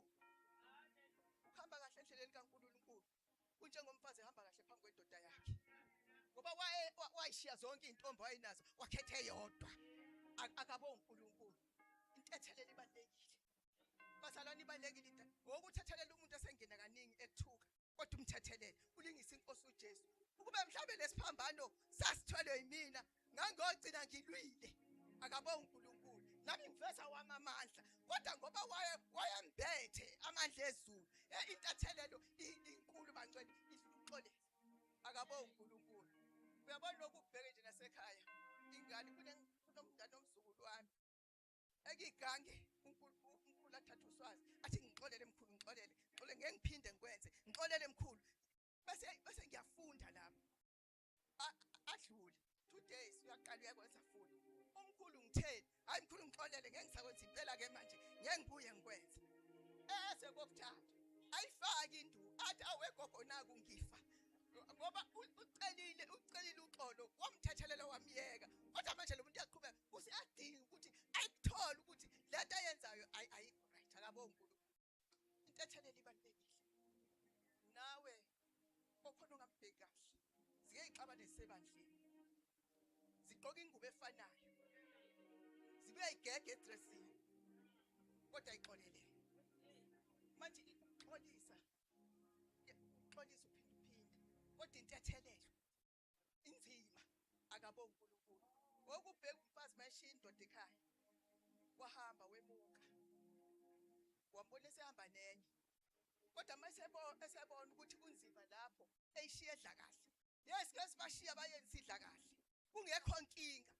uhamba kahle endleleni kaNkulunkulu unjengomfazi ehamba kahle phambi kwendoda yakhe ngoba wayishiya zonke intombi wayinazo wakhethe yodwa akabo uNkulunkulu intethelelo ibalekile bazalwane ibalekile ngokuthethelela umuntu esengena kaningi ekuthuka kodwa umthethelele ulingisa inkosi uJesu ukube mhlawumbe lesiphambano sasithwele yimina ngangogcina ngilwile akabo uNkulunkulu nami ngiveza wami amandla kodwa ngoba wayembethe amandla ezulu intethelelo inkulu bangcwele ihluxolele akabo uNkulunkulu uyabona lokhu ubheke nje nasekhaya ingane kunomngane omzukulu wami ekigange uNkulunkulu athatha uswazi athi ngixolele mkhulu ngixolele ngeke ngiphinde ngikwenze ngixolele mkhulu bese ngiyafunda lapho adlule 2 days uyaqala uyakwenza futhi umkhulu ngitheni hayi mkhulu ngixolele ngeke ngisakwenza impela ke manje ngeke ngibuye ngikwenze ese kokuthatha ayifaki indu athi awegogo naku ngifa ngoba ucelile uxolo wamthethelela wamyeka kodwa manje lo muntu uyaqhubeka usiyadinga ukuthi ayikuthole ukuthi lento ayenzayo ayikho right akabo uNkulunkulu intethelelo ibalekile nawe okhona ungambheki kahle zike ixabane sebandleni zigqoka ingubo efanayo zibe igege edressini kodwa ixolele manje ixolisa uphinde kodwa intethelelo inzima akabo uNkulunkulu ngokubheka umfazi mayishiya indoda ekhaya wahamba wemuka wambona esehamba nenye kodwa esebona ukuthi kunzima lapho eyishiya edla kahle yesike sibashiya bayenza idla kahle kungekho nkinga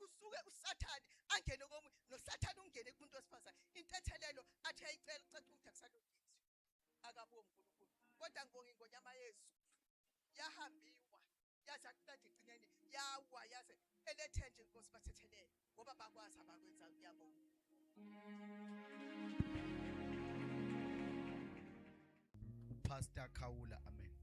usuke uSathane angene komunye noSathane ungene kumuntu wesifazane intethelelo athi ayicela ucaca ukuthi akusalungizwe akabo uNkulunkulu kodwa ngibonga ingonyama Yesu yahambiwa yaza kuqeda igcineni yawa yaze elethe nje inkosi bathethelele ngoba bakwazi abakwenza kuyabonga Pastor Khawula amen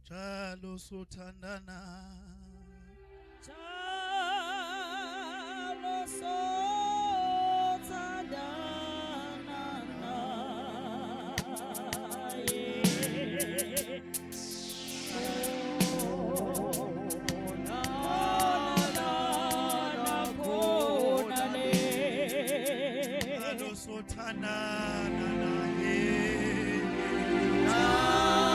Jalo sothandana Jalo sothandana Jalo sothandana naye Jalo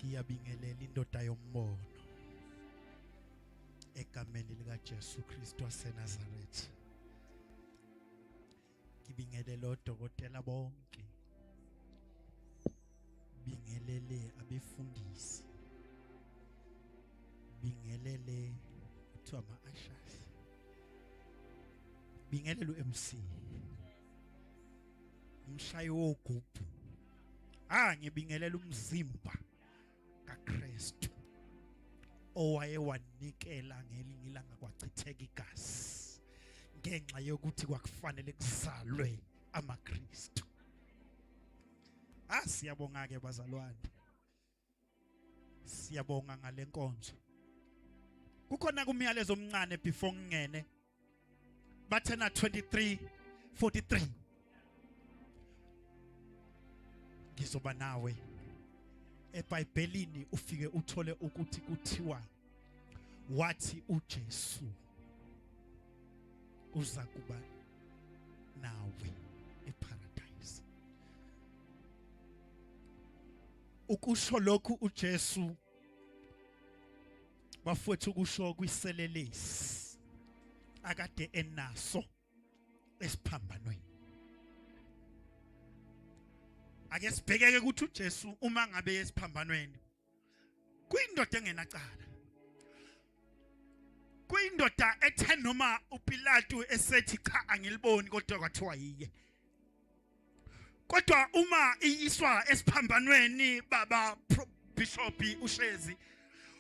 ngiyabingelela indoda yombono egameni lika Jesu Kristu waseNazaretha. Ngibingelele odokotela bonke, bingelele abefundisi, bingelele kuthiwa ama-ushers, bingelele u-MC, umshayi wogubhu. Ngibingelela umzimba kaKristu owayewanikela ngelinye ilanga kwachitheka igazi ngenxa yokuthi kwakufanele kuzalwe amaKristu. Siyabonga ke bazalwane, siyabonga ngale nkonzo. Kukhona kumyalezo omncane before ngene bathena 23:43 ngizoba nawe eBhayibhelini ufike uthole ukuthi kuthiwa wathi uJesu uza kuba nawe eparadise. Ukusho lokhu uJesu bafowethu kusho kwiselelesi akade enaso esiphambanweni. Ake sibhekeke ukuthi uJesu uma ngabe esiphambanweni kuyindoda engenacala, kuyindoda ethe noma uPilato esethi cha angiliboni kodwa kwathiwa yiye. Kodwa uma iyiswa esiphambanweni baba Bishop uShezi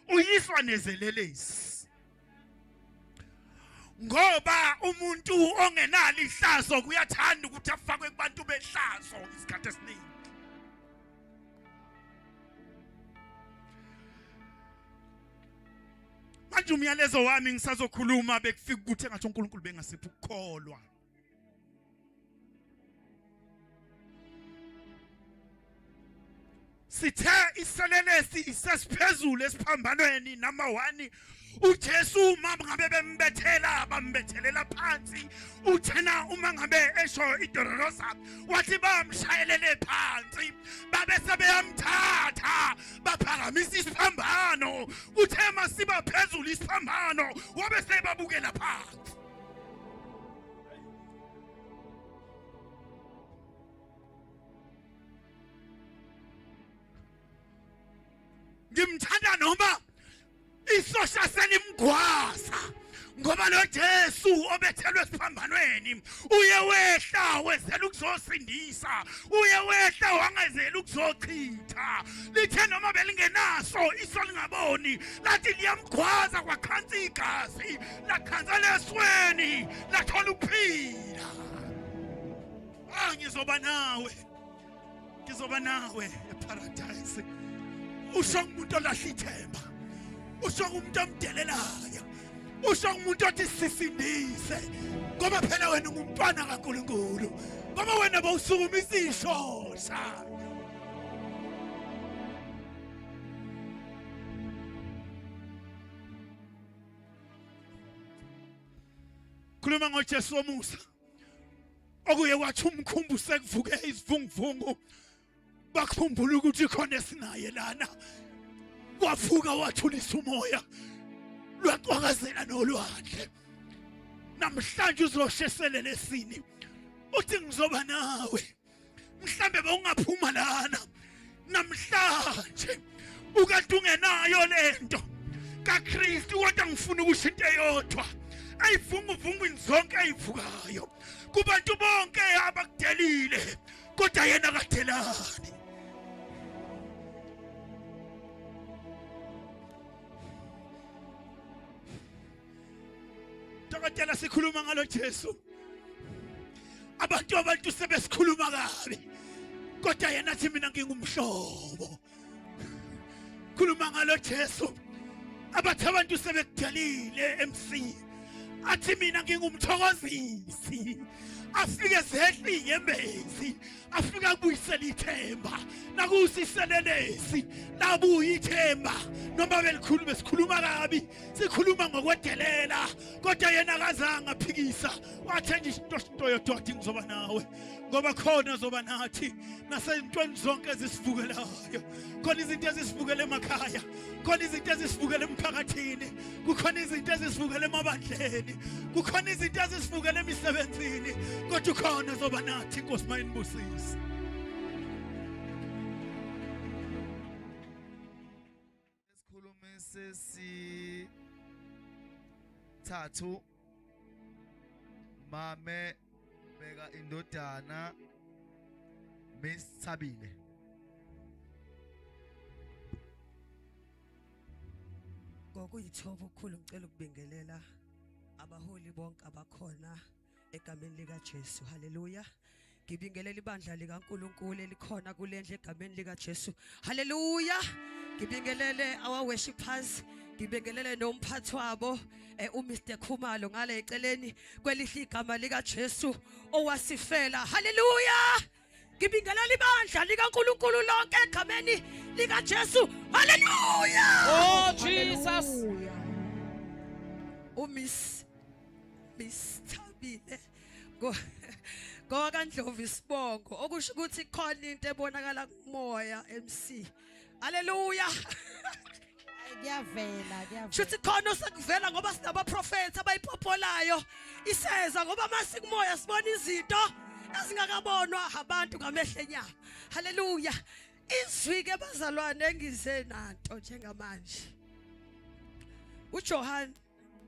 uyiswa nezelelesi, ngoba umuntu ongenalo ihlazo kuyathanda ukuthi afakwe kubantu behlazo isikhathi esiningi. Manje umyalezo wami ngisazokhuluma bekufika ukuthi engathi uNkulunkulu bengasiphi ukukholwa. Sithe iselelesi isesiphezulu esiphambanweni number 1. uJesu uma ngabe bembethela bambethelela phansi, uthena uma ngabe esho idororosa wathi bamshayelele phansi, babe sebeyamthatha baphakamisa isiphambano. Uthe masiba phezulu isiphambano wabe sebabukela phansi. Ngimthanda noma isosha selimgwasa, ngoba lo Jesu obethelwe esiphambanweni uye wehla wezela ukuzosindisa, uye wehla wangezela ukuzochitha. Lithe noma belingenaso iso lingaboni lathi liyamgwaza kwakhansa igazi, lakhansa lesweni, lathola ukuphila. Ngizoba nawe eparadise. Usho umuntu olahla ithemba, usho umuntu omdelelayo, usho umuntu othi sisindise, ngoba phela wena ungumntwana kaNkulunkulu, ngoba wena bawusukumisa ishosha. Khuluma ngoJesu womusa okuye kwathi umkhumbu sekuvuke izivunguvungu, bakhumbula ukuthi khona esinaye lana. Wavuka wathulisa umoya, lwaqhakazela nolwandle. Namhlanje uzosheselela esini, uthi ngizoba nawe. Mhlambe bawungaphuma lana namhlanje ukade ungenayo lento kaKristu, kodwa ngifuna ukusho into eyodwa. Ayivunguvungwini zonke ayivukayo kubantu bonke abakudelile, kodwa yena kadelani. Dokotela sikhuluma ngalo Jesu, abantu sebesikhuluma kabi, kodwa yena athi mina ngingumhlobo. Khuluma ngalo Jesu, abantu sebekudelile MC, athi mina ngingumthokozisi. afike zehle inyembezi afika kubuyisela ithemba nakusiselelesi labuya ithemba noma belikhuluma sikhuluma kabi sikhuluma ngokwedelela kodwa yena akazange aphikisa wathi nje into yodwa ngizoba nawe ngoba khona zoba nathi nasentweni zonke ezisivukelayo khona izinto ezisivukela emakhaya khona izinto ezisivukela emphakathini kukhona izinto ezisivukela emabandleni kukhona izinto ezisivukela emisebenzini kodwa khona zoba nathi Nkosi mayinibusise Sikhulume sesi thathu mame beka indodana Mesithabile Ngokuyithoba ukukhulu ngicela ukubingelela abaholi bonke abakhona egameni lika Jesu haleluya ngibingelela ibandla likaNkuluNkulu elikhona kulendle egameni lika Jesu haleluya ngibingelele our worshipers ngibingelele nomphathi wabo uMr Khumalo ngale eceleni kwelihle igama lika Jesu owasifela haleluya ngibingelela ibandla likaNkuluNkulu lonke egameni lika Jesu haleluya Oh Jesus. Miss Thabile go kaNdlovu isibongo okusho ukuthi khona into ebonakala kumoya MC haleluya Kuyavela shuthi khona osekuvela ngoba sinaba prophets abayipopolayo iseza ngoba masikumoya sibona izinto ezingakabonwa abantu ngamehlo enyama haleluya izwi ke bazalwane engize nanto njengamanje uJohn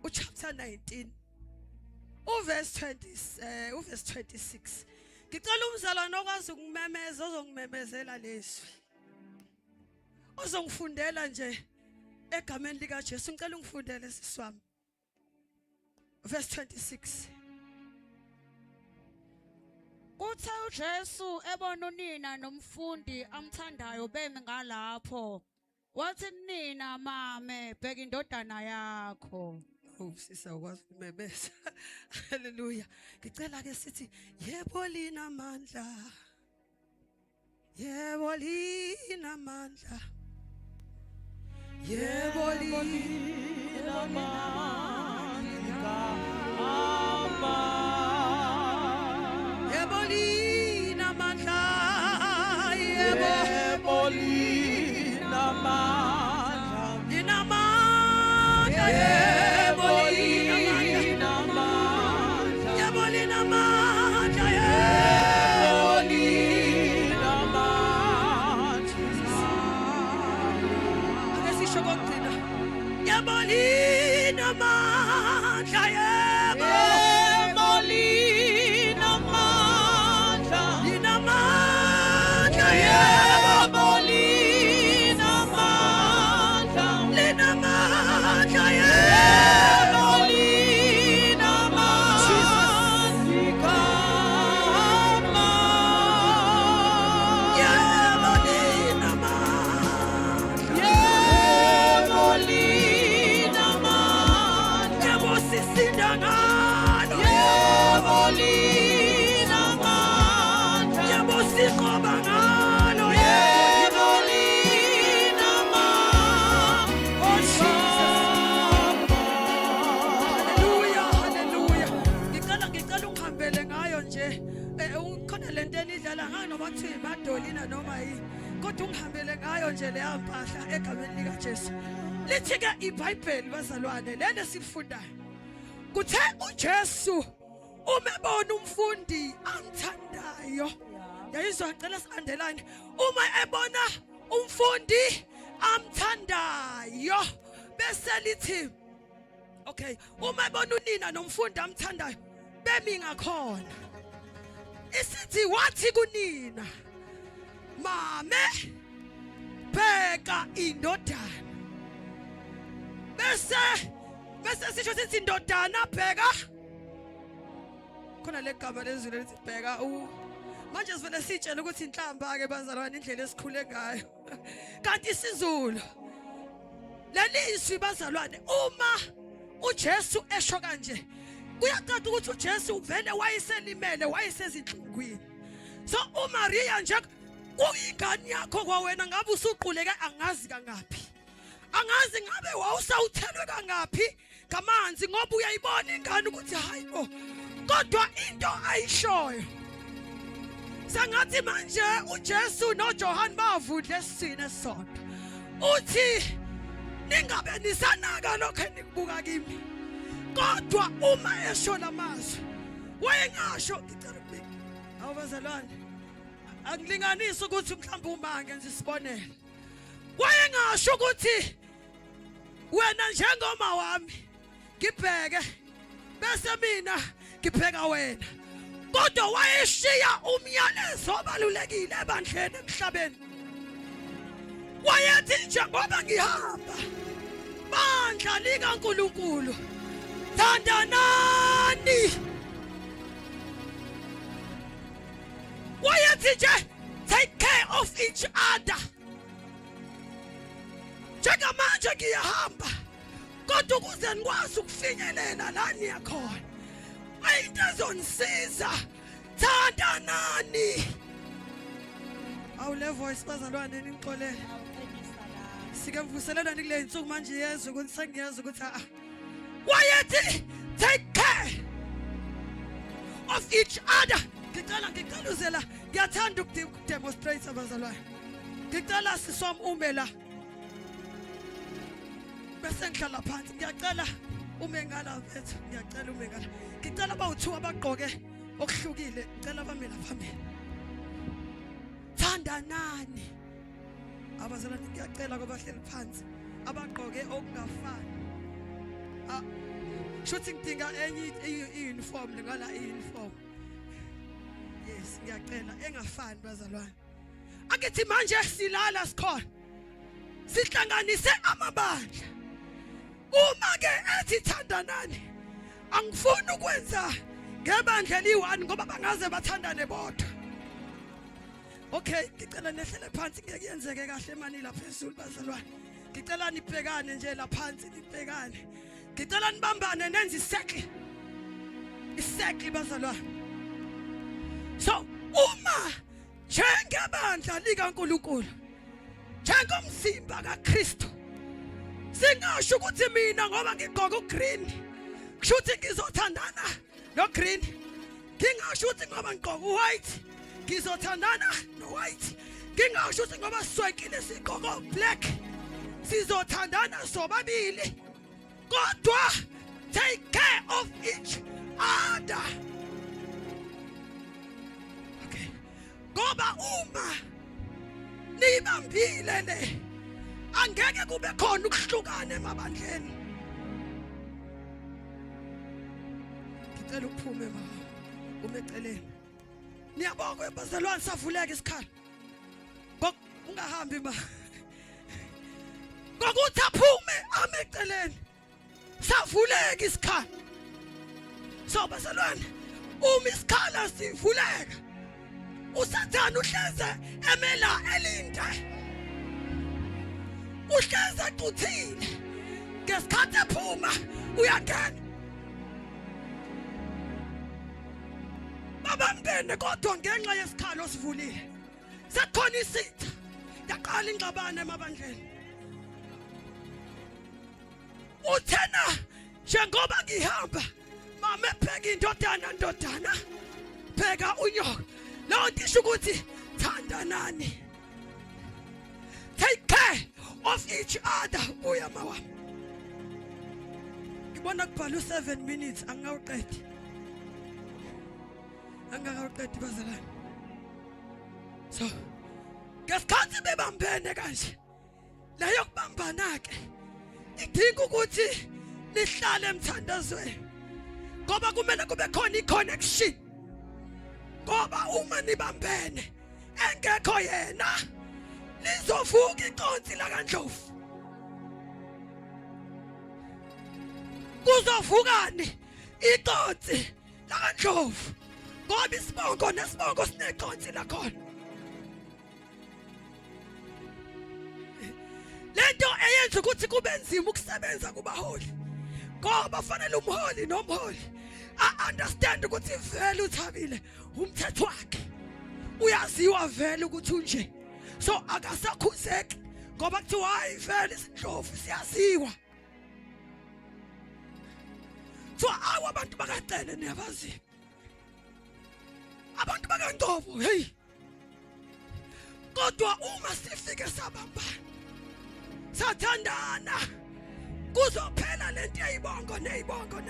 uchapter 19 uverse 26 ngicela umzalwane okwazi ukumemeza ozongimemezela leswi ozongifundela nje egameni lika Jesu ngicela ungifundele siswami verse 26 Kuthe uJesu ebona unina nomfundi amthandayo bemi ngalapho wathi nina mame bheka indodana yakho sisa ukwazi ukumemeza haleluya ngicela ke sithi yebo lina amandla yebo lina amandla yebo lina amandla yebo lina amandla yebo lina amandla lina amandla yebo lina amandla yebo lina amandla yebo lina amandla akasisho kokugcina yebo lina amandla yebo lina amandla lina amandla yebo lina amandla lina amandla yebo lina amandla yebo lina amandla yebo lina amandla yebo sisinda ngalo yebo lina amandla yebo siqoba ngalo yebo lina amandla oh Jesus haleluya haleluya ngicela ungihambele ngayo nje ukhona lento enidlala ngayo noma kuthiwa imadolina noma yini kodwa ungihambele ngayo nje leya mpahla egameni lika Jesu lithi ke iBhayibheli bazalwane lento sifundayo kuthe uJesu umebona umfundi amthandayo yayizwa ngicela silandelane uma ebona umfundi amthandayo bese lithi okay uma ebona unina nomfundi amthandayo bemi ngakhona isithi wathi kunina mame bheka indodana bese sisho sithi indodana bheka khona legama lezulu lithi bheka manje sivele sitshela ukuthi inhlamba ke bazalwane indlela esikhule ngayo kanti isizulu lelizwi bazalwane uma uJesu esho kanje Kuyacaca ukuthi uJesu uvele wayeselimele wayesezinhlungwini. So uMaria nje kuyingane yakho kwawena ngabe usuquleke angazi kangaphi. Angazi ngabe wawusawuthelwe kangaphi kamanzi ngoba uyayibona ingane ukuthi hayibo. Kodwa into ayishoyo sangathi manje uJesu noJohn bavudle esine sonto. Uthi ningabe nisanaka lokho enikubuka kimi. Kodwa uma esho lamazwi wayengasho ngicela ukubika. Awubazalwane angilinganisa ukuthi mhlawumbe uma ngenza isibonelo. Wayengasho ukuthi wena njengoma wami ngibheke bese mina ngibheka wena. Kodwa wayeshiya umyalezo obalulekile ebandleni emhlabeni. Wayethi njengoba ngihamba bandla likaNkulunkulu thandanani. Wayethi nje take care of each other. Njengamanje ngiyahamba kodwa ukuze ngikwazi ukufinyelela la niyakhona ayinto ezonisiza thandanani. Awule voice bazalwane nixolele. Sike mvuselana nikule insuku manje yezwe ukuthi sengiyeza ukuthi wayethi take care of each other. Ngicela uzela ngiyathanda ukudemonstrate abazalwane. Ngicela sisomi ume la bese ngihlala phansi. Ngiyacela ume ngala mfethu, ngiyacela ume ngala. Ngicela bawu2 abagqoke okuhlukile, ngicela bame la phambili. Thandanani abazalwane, ngiyacela kwabahleli phansi abagqoke okungafani. Shothi ngidinga enye i-uniform ngala i-uniform. Yes, ngiyacela engafani bazalwane. Akithi manje silala sikhona sihlanganise amabandla. Uma ke ethi thandanani angifuni ukwenza ngebandla eli1 ngoba bangaze bathandane bodwa. Okay, ngicela nehlele phansi ngeke yenzeke kahle mani la phezulu bazalwane. Ngicela nibhekane nje la phansi nibhekane. Ngicela nibambane nenze isekli bazalwane. So uma njengebandla likaNkulunkulu njengomzimba kaKristu singasho ukuthi mina ngoba ngigqoka ugreen kusho ukuthi ngizothandana nogreen. Ngingasho ukuthi ngoba ngigqoka uwhite ngizothandana nowhite. Ngingasho ukuthi ngoba siswekile sigqoka black sizothandana sobabili. Kodwa take care of each other. Okay. Ngoba uma nibambile le angeke kube khona ukuhlukana emabandleni. Ngicela uphume mama umeceleni. Niyabonga bazalwane savuleka isikhala. Ungahambi ma. Ngokuthi aphume ameceleni. Savuleka isikhala. So bazalwane uma isikhala sivuleka uSathane uhleze emela elinde. Uhleze equthile. Ngesikhathi ephuma uyangena. Babambene kodwa ngenxa yesikhalo sivulile. Sekukhona isitha. Yaqala ingxabano emabandleni. Uthena njengoba ngihamba mama ebheka indodana bheka unyoka. Lawo nto isho ukuthi thandanani. Take care of each other. Uya mawami. Ngibona kubhala 7 minutes angawuqedi. Angawuqedi bazalwane. So ngesikhathi bebambene kanje leyo kubambana ke idinga ukuthi nihlale emthandazweni ngoba kumele kube khona i-connection. Ngoba uma nibambene engekho yena lizovuka iqonsi lakaNdlovu. Kuzovukani iqonsi lakaNdlovu ngoba isibongo nesibongo sineqonsi lakhona. Lento eyenza ukuthi kube nzima ukusebenza kubaholi ngoba fanele umholi nomholi understand ukuthi vele uthabile umthetho wakhe uyaziwa vele ukuthi unje so akasakhuzeki ngoba kuthiwa hayi vele isindlovu siyaziwa so awu abantu bakacele niyabazi abantu bakaNdlovu hey kodwa uma sifike sabambana sathandana kuzophela lento yayibongo neyibongo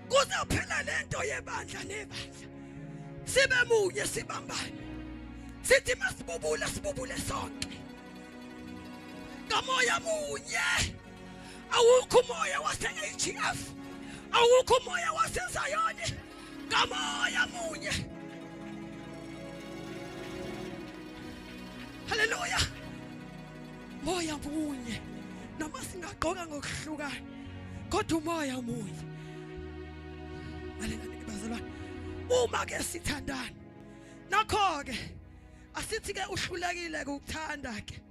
kuzophela lento yebandla nebandla sibe munye sibambane sithi masibubule sonke kamoya munye awukho umoya wase-AGF awukho umoya waseZayoni kamoya munye haleluya moya munye noma singagqoka ngokuhlukana kodwa umoya munye balekani bazalwane uma ke sithandana nakho ke asithi ke uhlulekile ukuthanda ke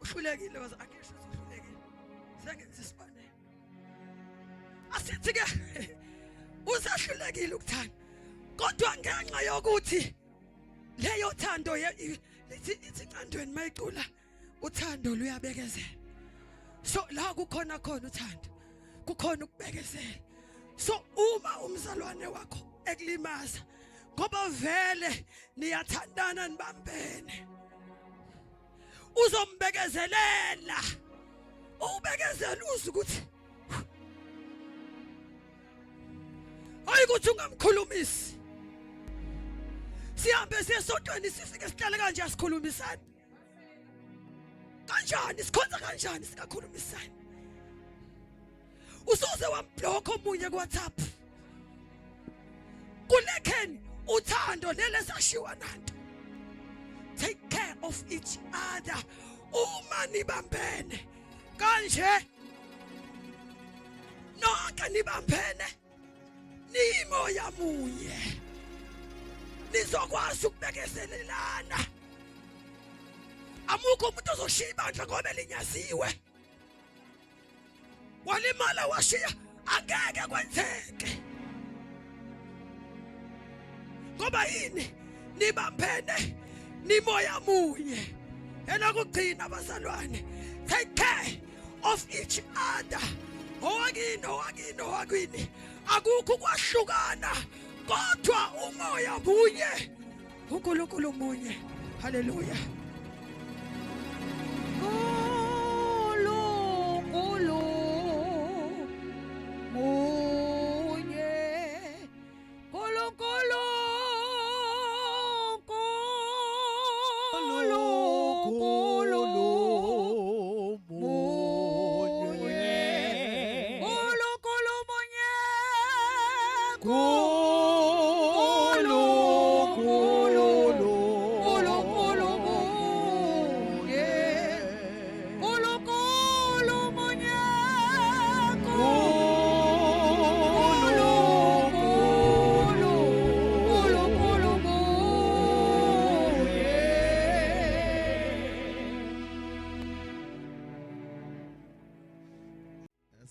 uhlulekile wazi akesho uhlulekile sengenza isibane asithi ke usahlulekile ukuthanda kodwa ngenxa yokuthi leyo thando lithi incandweni mayicula uthando luyabekezela so la kukhona uthando kukhona ukubekezela so uma umzalwane wakho ekulimaza ngoba vele niyathandana nibambene uzombekezelela ubekezela uze ukuthi hayi ukuthi ungamkhulumisi sihambe siyesontweni sifike sihlale kanje asikhulumisani kanjani sikhonza kanjani singakhulumisani usuze wamblock omunye kuWhatsApp kulekheni uthando lele sashiwa nanto take care of each other uma nibambene kanje nonke nibambene nimoya munye nizokwazi ukubekezelelana amukho umuntu ozoshiya ibandla ngoba linyaziwe walimala washiya angeke kwenzeke ngoba yini nibambene nimoya munye ena kugcina abazalwane take care of each other owakini akukho kwahlukana kodwa umoya munye uNkulunkulu munye haleluya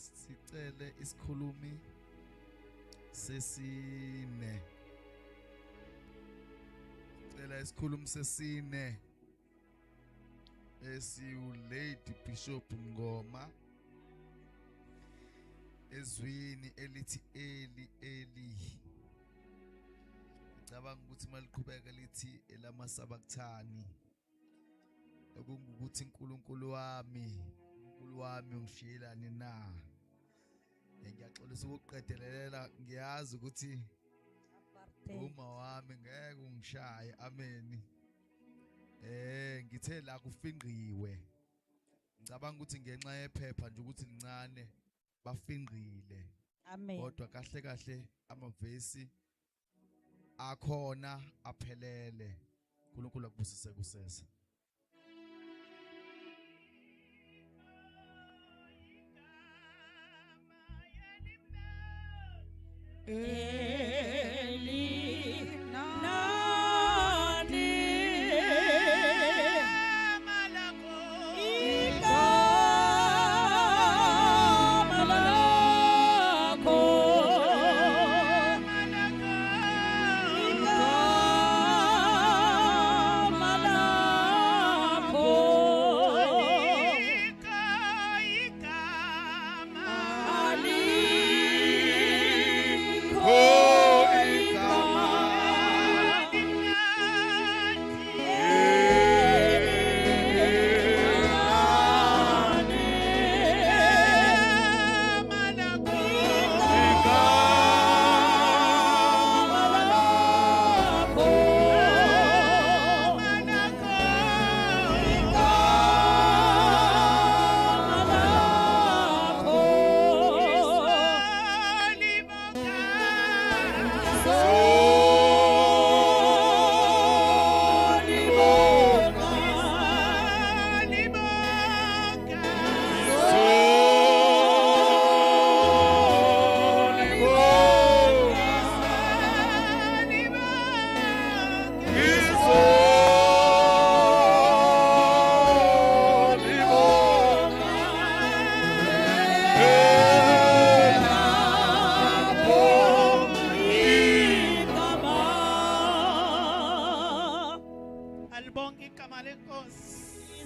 Sicele isikhulumi sesine. Sicela isikhulumi sesine Lady Bishop Ngoma ezwini elithi eli ngicabanga ukuthi maliqhubeka lithi elamasabakuthani okungukuthi uNkulunkulu wami ungishiyelani na. Ngiyaxolisa ukuqedelela ngiyazi ukuthi uma wami ngeke ungishaye amen. Ngithe la kufingqiwe ngicabanga ukuthi ngenxa yephepha nje ukuthi lincane bafingqile amen kodwa kahle amavesi akhona aphelele. uNkulunkulu akubusise kusese. Nani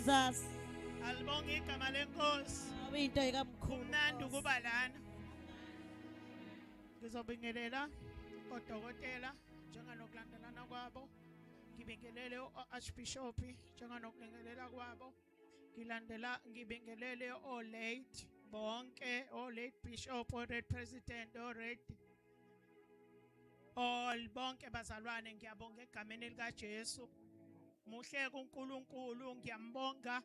Jesus. Alibonge igama lenkosi. Into ikamkhulu. Kumnandi ukuba lana. Ngizobingelela odokotela njenganokulandelana kwabo. Ngibingelele uArchbishop njenganokulandelela kwabo. Ngibingelele o-late bonke, o-late bishop, o-late president, o-late all bonke bazalwane ngiyabonga egameni likaJesu. Muhle kuNkulunkulu ngiyambonga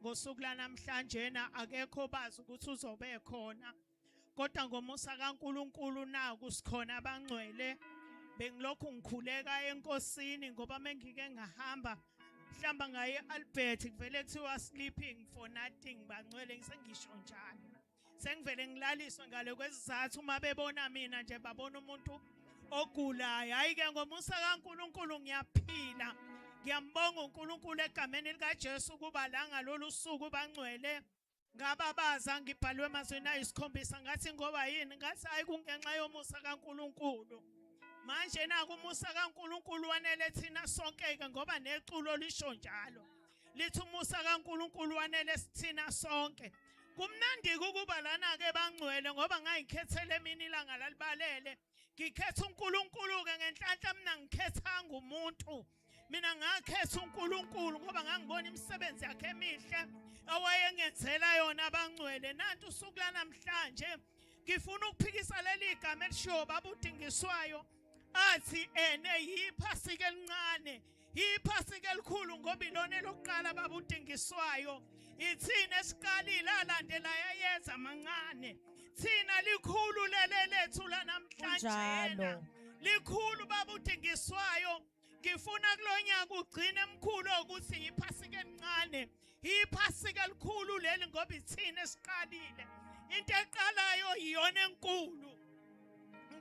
ngosuku lanamhlanje na akekho bazi ukuthi uzobe khona. Kodwa ngomusa kaNkulunkulu naku sikhona abangcwele. Bengilokhu ngikhuleka enkosini ngoba mengike ngahamba mhlamba ngaye Albert kuvele kuthiwa sleeping for nothing bangcwele ngisengisho njalo. Sengivele ngilaliswa ngale kwesizathu uma bebona mina nje babona umuntu ogulayo. Hayi ke ngomusa kaNkulunkulu ngiyaphila. Ngiyambonga uNkulunkulu egameni likaJesu kuba la ngalolu suku bangcwele. Ngababaza ngibhalwe emazweni ayisikhombisa ngathi ngoba yini ngathi hayi kungenxa yomusa kaNkulunkulu. Manje naku umusa kaNkulunkulu wanele thina sonke ke ngoba neculo lisho njalo. Lithi umusa kaNkulunkulu wanele sithina sonke. Kumnandi ukuba lana ke bangcwele ngoba ngayikhethele mina ilanga lalibalele. Ngikhetha uNkulunkulu ke ngenhlanhla mina ngikhethanga umuntu. Mina ngakhetha uNkulunkulu ngoba ngangibona imisebenzi yakhe emihle awayengenzela yona abangcwele. Nanti usuku lanamhlanje ngifuna ukuphikisa leli igama elisho baba udingiswayo athi yiphasika elincane yiphasika elikhulu ngoba ilona lokuqala baba udingiswayo. Ithina esiqalile alandela yayenza amancane. Thina likhulu lethu lanamhlanje likhulu baba udingiswayo. Ngifuna kulonyaka ugcine emkhulu ukuthi yiphasika elincane yiphasika elikhulu leli ngoba ithina esiqalile. Into eqalayo iyona enkulu.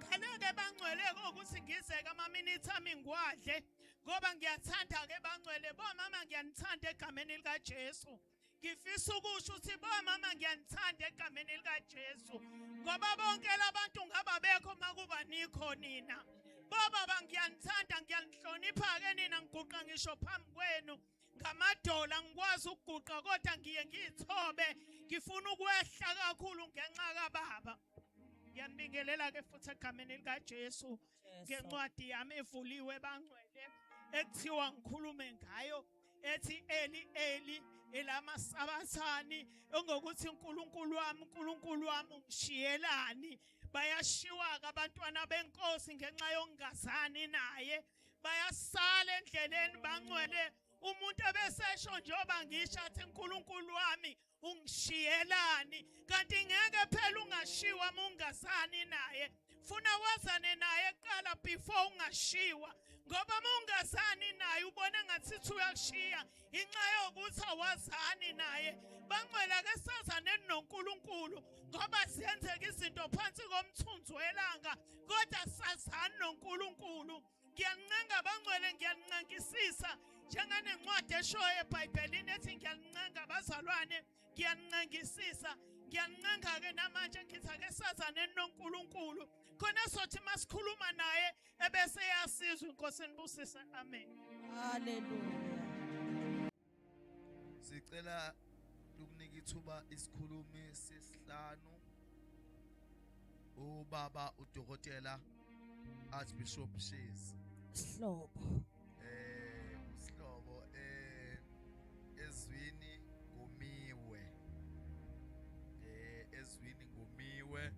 Ngaleke bangcwele ukuthi ngizeke ama-minutes ami ngwadle ngoba ngiyathanda ke bangcwele bomama ngiyanithanda egameni likaJesu. Ngifisa ukusho ukuthi bomama ngiyanithanda egameni likaJesu ngoba bonke labantu ngaba bekho makuba nikho nina. Baba ngiyanithanda ngiyanihlonipha ke nina ngiguqa ngisho phambi kwenu ngamadola ngikwazi ukuguqa kodwa ngiye ngithobe ngifuna ukwehla kakhulu ngenxa kaBaba. Ngiyanibingelela ke futhi egameni likaJesu ngencwadi yami evuliwe bangcwele ekuthiwa ngikhulume ngayo ethi Eli Eli elamasabathani ongokuthi uNkulunkulu wami ungishiyelani. Bayashiwa ke abantwana benkosi ngenxa yokungazani naye. Bayasala endleleni bangcwele. Umuntu ebesesho njengoba ngisho athi uNkulunkulu wami ungishiyelani. Kanti ngeke phela ungashiwa ungazani naye. Funa wazane naye kuqala before ungashiwa. Ngoba ungazani naye ubone ngathi uyakushiya inxa yokuthi awazani naye. Bangcwele ke sazane noNkulunkulu ngoba siyenzeka izinto phansi komthunzi welanga kodwa sazana noNkulunkulu. Ngiyancenga bangcwele ngiyancengisisa njenganencwadi eshoyo eBhayibhelini ethi ngiyancenga abazalwane ngiyancengisisa. Ngiyancenga ke namanje ngithi ake sazane noNkulunkulu khona sothi masikhuluma naye ebese yasizwa inkosi enibusisa. Amen. Hallelujah. Sicela ukunika ithuba isikhulumi sesihlanu ubaba udokotela Archbishop Shezi Sihlobo. Usihlobo ezwini ngumiwe. Ezwini ngumiwe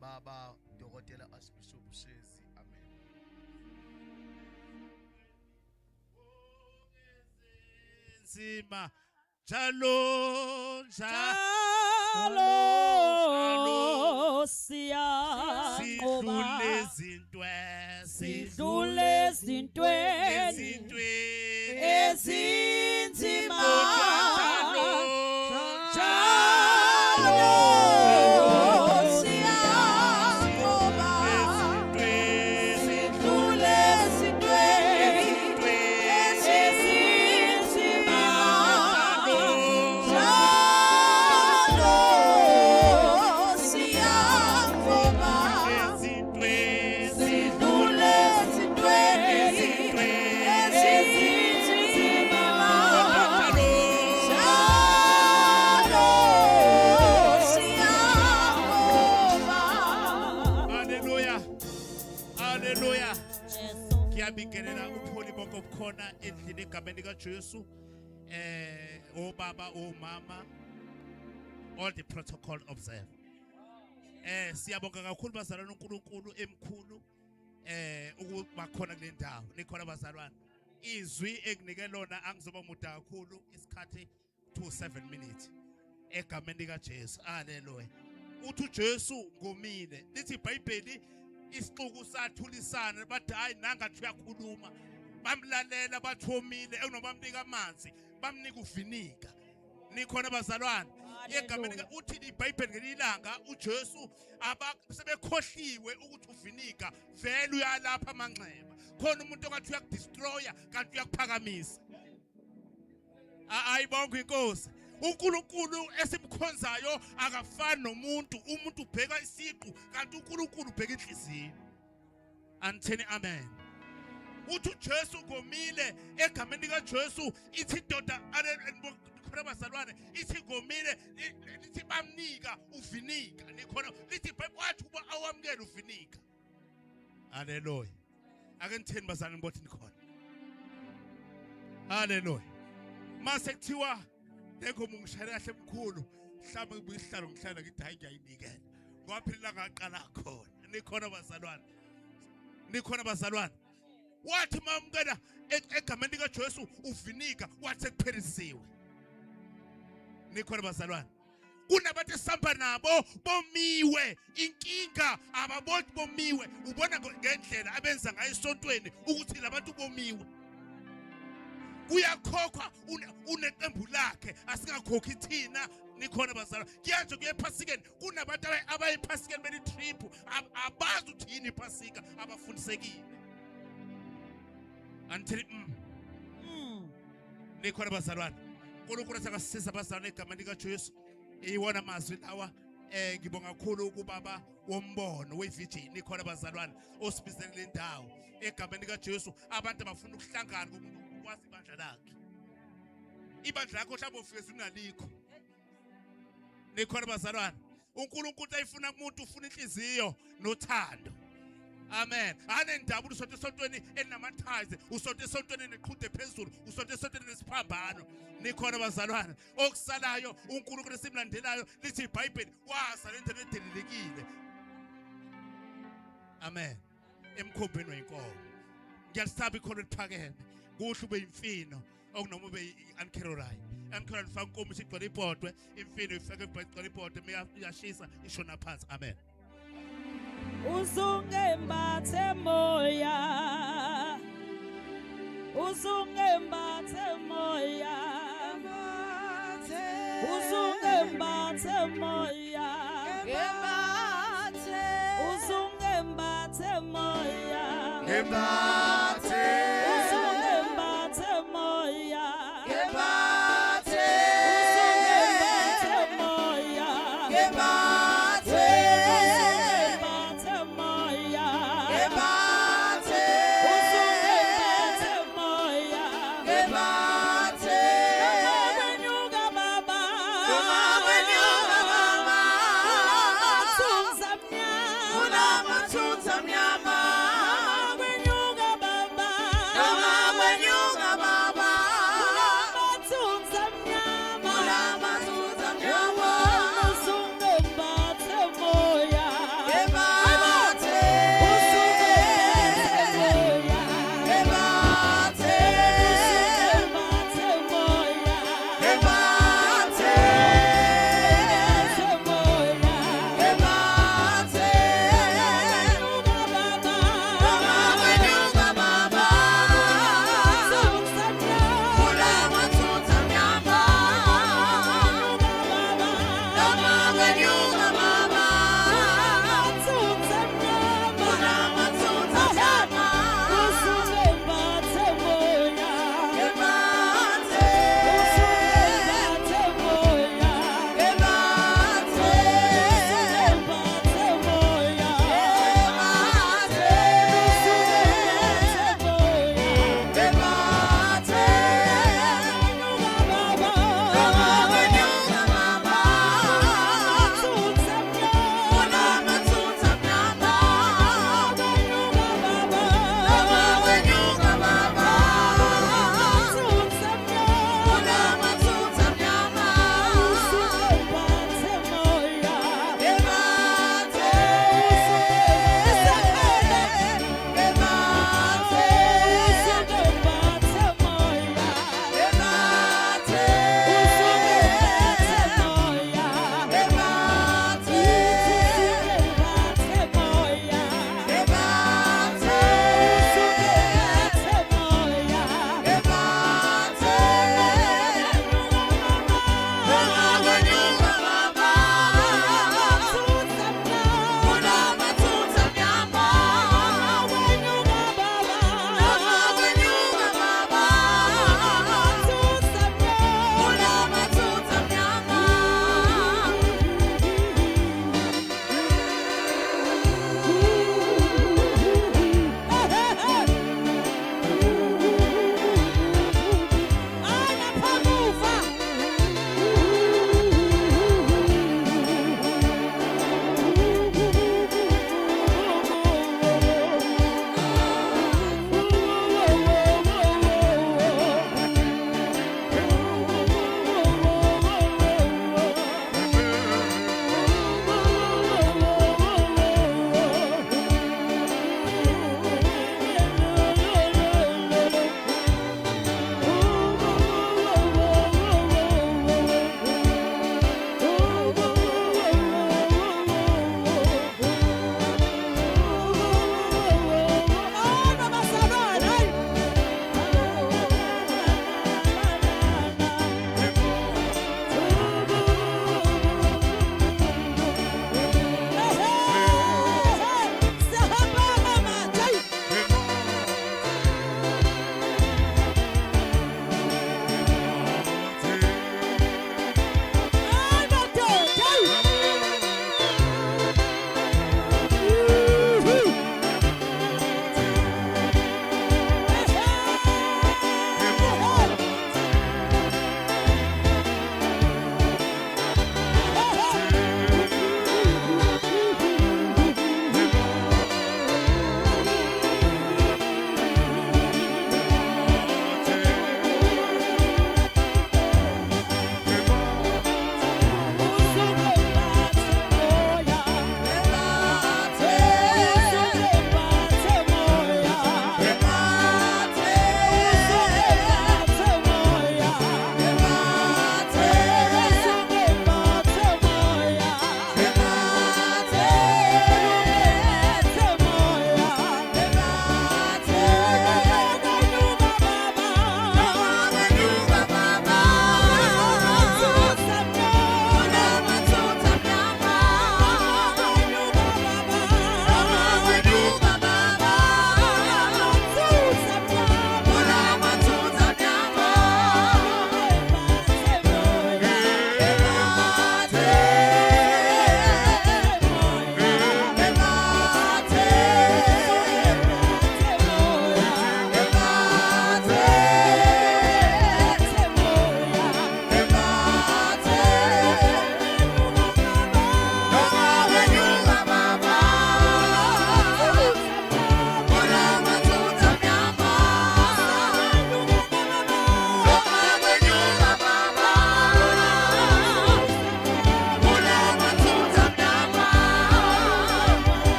baba udokotela Archbishop Shezi. Amen. Nzima Shalom, Shalom, sidlule ezintweni ezinzima. Sidule khona endlini egameni kaJesu obaba omama all the protocol observe. Siyabonga kakhulu bazalwane uNkulunkulu emkhulu ukuba khona kule ndawo nikhona bazalwane. Izwi enginike lona angizoba muda kakhulu isikhathi 7 minutes egameni kaJesu. Haleluya. Uthi uJesu ngomile. Lithi iBhayibheli isixuku sathulisana bathi hayi nangathi uyakhuluma. Bamlalela bathomile ekunobamnika amanzi bamnika uvinika. Nikhona bazalwane. Egameni uthi iBhayibheli ngelilanga uJesu sebekhohliwe ukuthi uvinika vele uyalapha amanxeba. Khona umuntu ongathi uyakudestroya kanti uyakuphakamisa. Ayibonke inkosi. uNkulunkulu esimkhonzayo akafani nomuntu. Umuntu ubheka isiqu kanti uNkulunkulu ubheka inhliziyo. Antheni amen. Uthi uJesu ngomile egameni kaJesu ithi indoda khona bazalwane ithi ngomile lithi bamnika uvinika. Nikhona lithi wathi uba awamkele uvinika. Haleluya. Ake nitheni bazalwane bothi nikhona. Haleluya. Mase kuthiwa ngengoma ngishayela kahle emkhulu mhlawumbe ngibuyihlalo ngihlala ngithi hayi ngiyayinikela ngoba phela ngaqala khona. Nikhona bazalwane. Nikhona bazalwane. Wathi mamkela egameni kaJesu uvinika wathi sekuphelisiwe. Nikhona bazalwane. Kunabantu esihamba nabo bomiwe inkinga ababodi bomiwe. Ubona ngendlela abenza ngayo esontweni ukuthi labantu bomiwe. Kuyakhokhwa uneqembu lakhe asingakhokhi thina. Nikhona bazalwane. Kuyanje kuyephasikeni kunabantu abayephasikeni beli trip abazi ukuthi yini iphasika abafundisekile. Until nikhona bazalwane. uNkulunkulu sakasiza bazalwane egameni kaJesu. Iwona amazwi lawa ngibonga kakhulu kubaba wombono weVirgin. Nikhona bazalwane osibizele le ndawo egameni kaJesu. Abantu abafuna ukuhlangana kumuntu wazi ibandla lakhe. Ibandla lakho mhlawumbe ufike ungalikho. Nikhona bazalwane. uNkulunkulu ayifuna umuntu ufuna inhliziyo nothando. Amen. Anendaba usonto esontweni elinamathayize, usonto esontweni neqhude phezulu, usonto esontweni nesiphambano. Nikhona bazalwane. Okusalayo uNkulunkulu esimlandelayo lithi iBhayibheli waza lento edelelekile. Amen. Emkhombeni wenkomo. Ngiyasaba ikhono liphakeme. Kuhle ube imfino okunoma ube iAnkerorayi. Ankerorayi faka inkomo igcwele ibhodwe, imfino ifake igcwele ibhodwe iyashisa ishona phansi. Amen. Uzungembathe moya, uzungembathe moya, uzungembathe moya, uzungembathe moya, uzungembathe moya,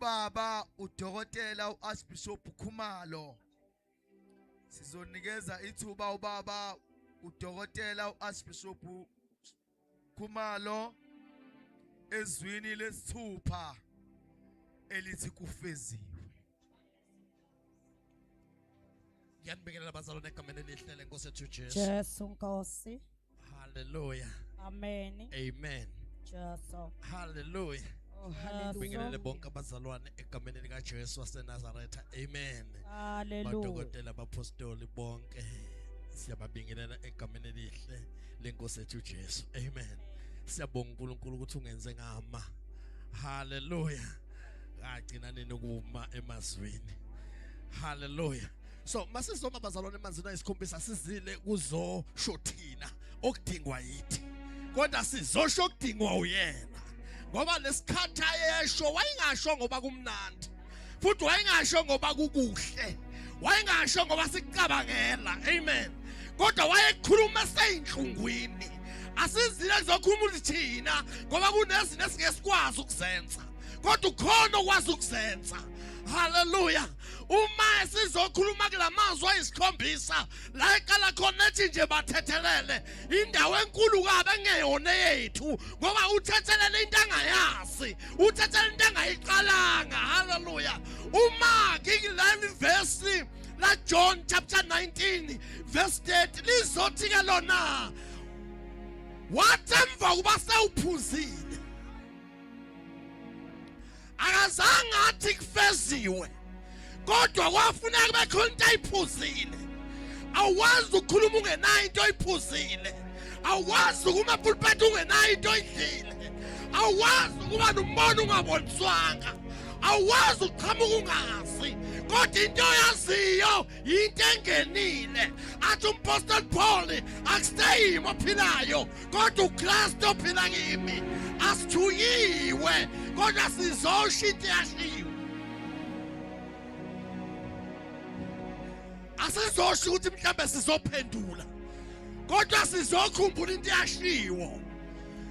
ubaba udokotela uArchbishop Khumalo. Sizonikeza ithuba ubaba udokotela uArchbishop Khumalo ezwini lesithupha elithi kufeziwe. Ngiyanibingelela bazalwane egameni elihle lenkosi yethu Jesu. Jesu Nkosi. Hallelujah. Amen. Amen. Jesu. Hallelujah. Ngibingelele bonke abazalwane egameni lika Jesu waseNazaretha. Amen. Hallelujah. Badokotela abapostoli bonke siyababingelela egameni elihle lenkosi yethu Jesu. Amen. Siyabonga uNkulunkulu ukuthi ungenze ngama. Hallelujah. Agcina nini kuma emazweni. Hallelujah. So masizoma bazalwane emanzini ayisikhombisa sizile kuzo shothina okudingwa yithi. Kodwa sizosho okudingwa uyena. Ngoba lesikhathi ayesho wayingasho ngoba kumnandi. Futhi wayingasho ngoba kukuhle. Wayingasho ngoba sikucabangela. Amen. Kodwa wayekhuluma seyinhlungwini. Asizile kuzokhuluma uthina ngoba kunezinto esingesikwazi ukuzenza. Kodwa ukhona okwazi ukuzenza. Hallelujah. Uma sizokhuluma kulamazwi ayisikhombisa la eqala khona ethi nje bathethelele indawo enkulu kabe engeyona yethu ngoba uthethelele into angayazi, uthethelele into angayiqalanga. Hallelujah. Uma ngileli verse la John chapter 19 verse 30 lizothi ke lona wathemva kuba sewuphuzile akazange athi kufeziwe kodwa kwafuneka kube khona into ayiphuzile. Awazi ukukhuluma ungenayo into oyiphuzile, awazi ukuma pulpit ungenayo into oyidlile, awazi ukuba nombono ungaboniswanga, awazi uqhamuka ungazi kodwa into oyaziyo into engenile. Athi umpostoli Paul akusiteyimi ophilayo kodwa uKristu ophila kimi. Asithuyiwe kodwa sizosho into eyashiwo. Asizosho ukuthi mhlambe sizophendula kodwa sizokhumbula into eyashiwo.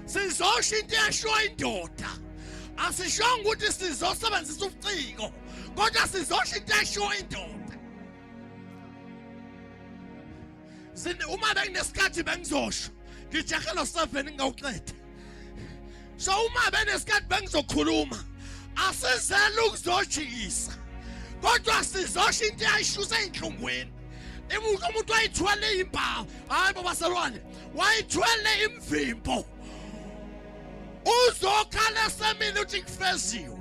Sizosho into eyashiwo indoda. Asishonga ukuthi sizosebenzisa ubuciko kodwa sizosho into eyashiwo indoda. Uma benginesikhathi bengizosho ngijahela 7 ngawuqeda. So uma benesikhathi bengizokhuluma asizele ukuzojikisa kodwa sizosho into eyayishuse einhlungweni. Umuntu wayithwele imbawu, hayi babasalwane, wayithwele imvimbo. Uzokhala semini uthi kufeziwe.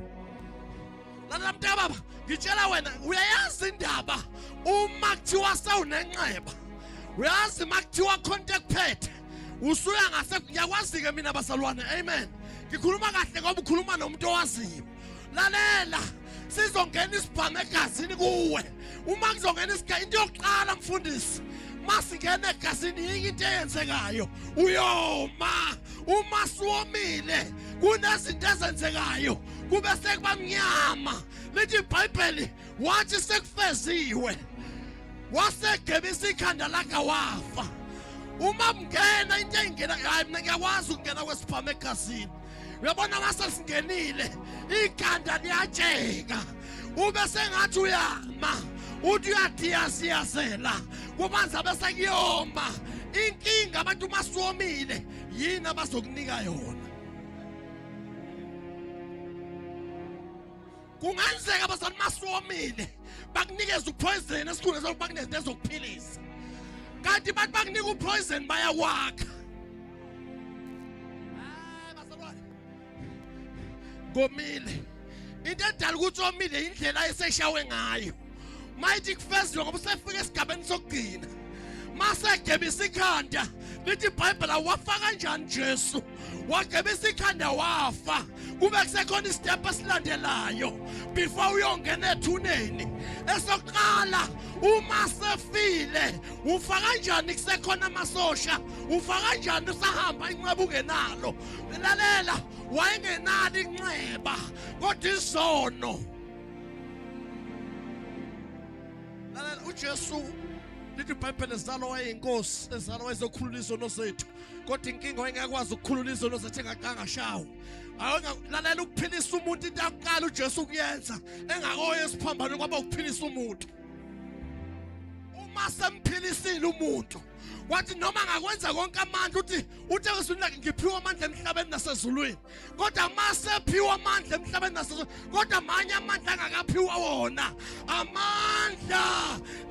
Lana mntaka baba, ngitshela wena uyayazi indaba uma kuthiwa sawunenxeba. Uyazi makuthiwa contact phethe. Usuya ngase ngiyakwazi ke mina basalwane. Amen. Ngikhuluma kahle ngoba ukhuluma nomuntu owaziyo. Lalela. Sizongena isibhamu egazini kuwe. Uma kuzongena isigaba into yokuqala mfundisi, masingena egazini yinye into eyenzekayo uyoma. Uma siwomile kunezinto ezenzekayo kube sekuba mnyama. Lithi iBhayibheli wathi sekufeziwe wasegebisa ikhanda lakhe wafa. Uma mngena into engena, hayi mina ngiyakwazi ukungena kwesibhamu egazini. Uyabona mase singenile ikhanda liyatsheka ube sengathi uyama uthi uyadiyasiyazela kubanza bese kuyoma. Inkinga abantu masiwomile yini abazokunika yona. Kungenzeka abazali masiwomile bakunikeza upoison esikhundleni sokuba bakunikeza ezokuphilisa, kanti bathi bakunika upoison bayakwakha. Komile into edala ukuthi omile indlela ayeseshawe ngayo. Mayithi kufeziwe ngoba usefika esigabeni sokugcina masegebisa ikhanda. Lithi iBhayibheli wafa kanjani Jesu, wagebisa ikhanda wafa. Kube kusekhona istep esilandelayo before uyongena ethuneni. Esokuqala uma sefile ufa kanjani kusekhona amasosha, ufa kanjani usahamba inqeba ungenalo. Lalela, wayengenalo inxeba kodwa izono. Lalela uJesu lithi iBhayibheli ezalo wayeyinkosi ezalo wayezokhulula izono zethu kodwa inkinga wayengakwazi ukukhulula izono zethu engakangashawo lalela ukuphilisa umuntu into yakaqala uJesu kuyenza engakoye esiphambano kwaba ukuphilisa umuntu uma semphilisile umuntu wathi noma ngakwenza konke amandla uthi uThixo lakhe ngiphiwa amandla emhlabeni nasezulwini kodwa masephiwa amandla emhlabeni nasezulwini kodwa amanye amandla angakaphiwa wona amandla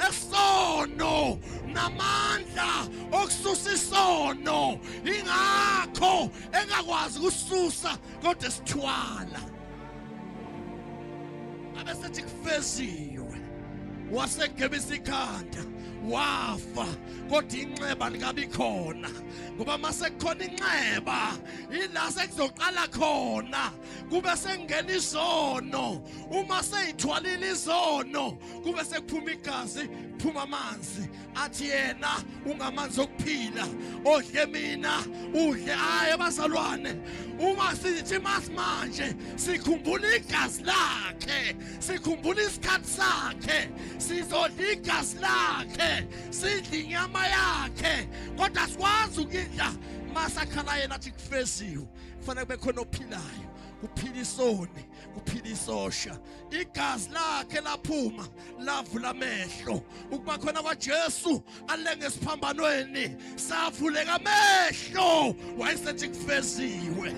esono namandla okususa isono ingakho engakwazi ukususa kodwa esithwala abesethi kufeziwe wasegebisa ikhanda wafa kodwa inxeba likabi khona ngoba mase kukhona inxeba ila sekuzoqala khona kube sengena izono uma seyithwalile izono kube sekuphuma igazi kuphuma amanzi athi yena ungamanzi okuphila odle mina udle hayi abazalwane uma sithi manje sikhumbula igazi lakhe sikhumbula isikhathi sakhe sizodla igazi lakhe sidla inyama yakhe kodwa sikwazi ukudla masakhala yena athi kufeziwe kufanele kube khona ophilayo kuphila isoni kuphila isosha igazi lakhe laphuma lavula amehlo ukuba khona kwaJesu alenge esiphambanweni savuleka amehlo wayesethi kufeziwe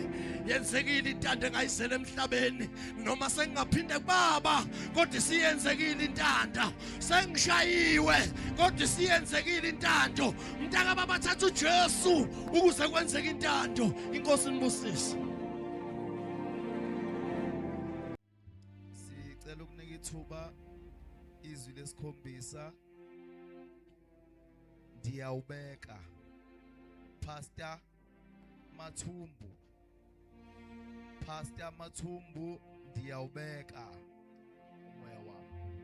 yenzekile intando engayizela emhlabeni noma sengingaphinde kubaba kodwa siyenzekile intando sengishayiwe kodwa siyenzekile intando mntaka baba thatha uJesu ukuze kwenzeke intando inkosi nibusise sicela ukunika ithuba izwi lesikhombisa ndiyawubeka Pastor Mathumbu ndiyawubeka umoya wami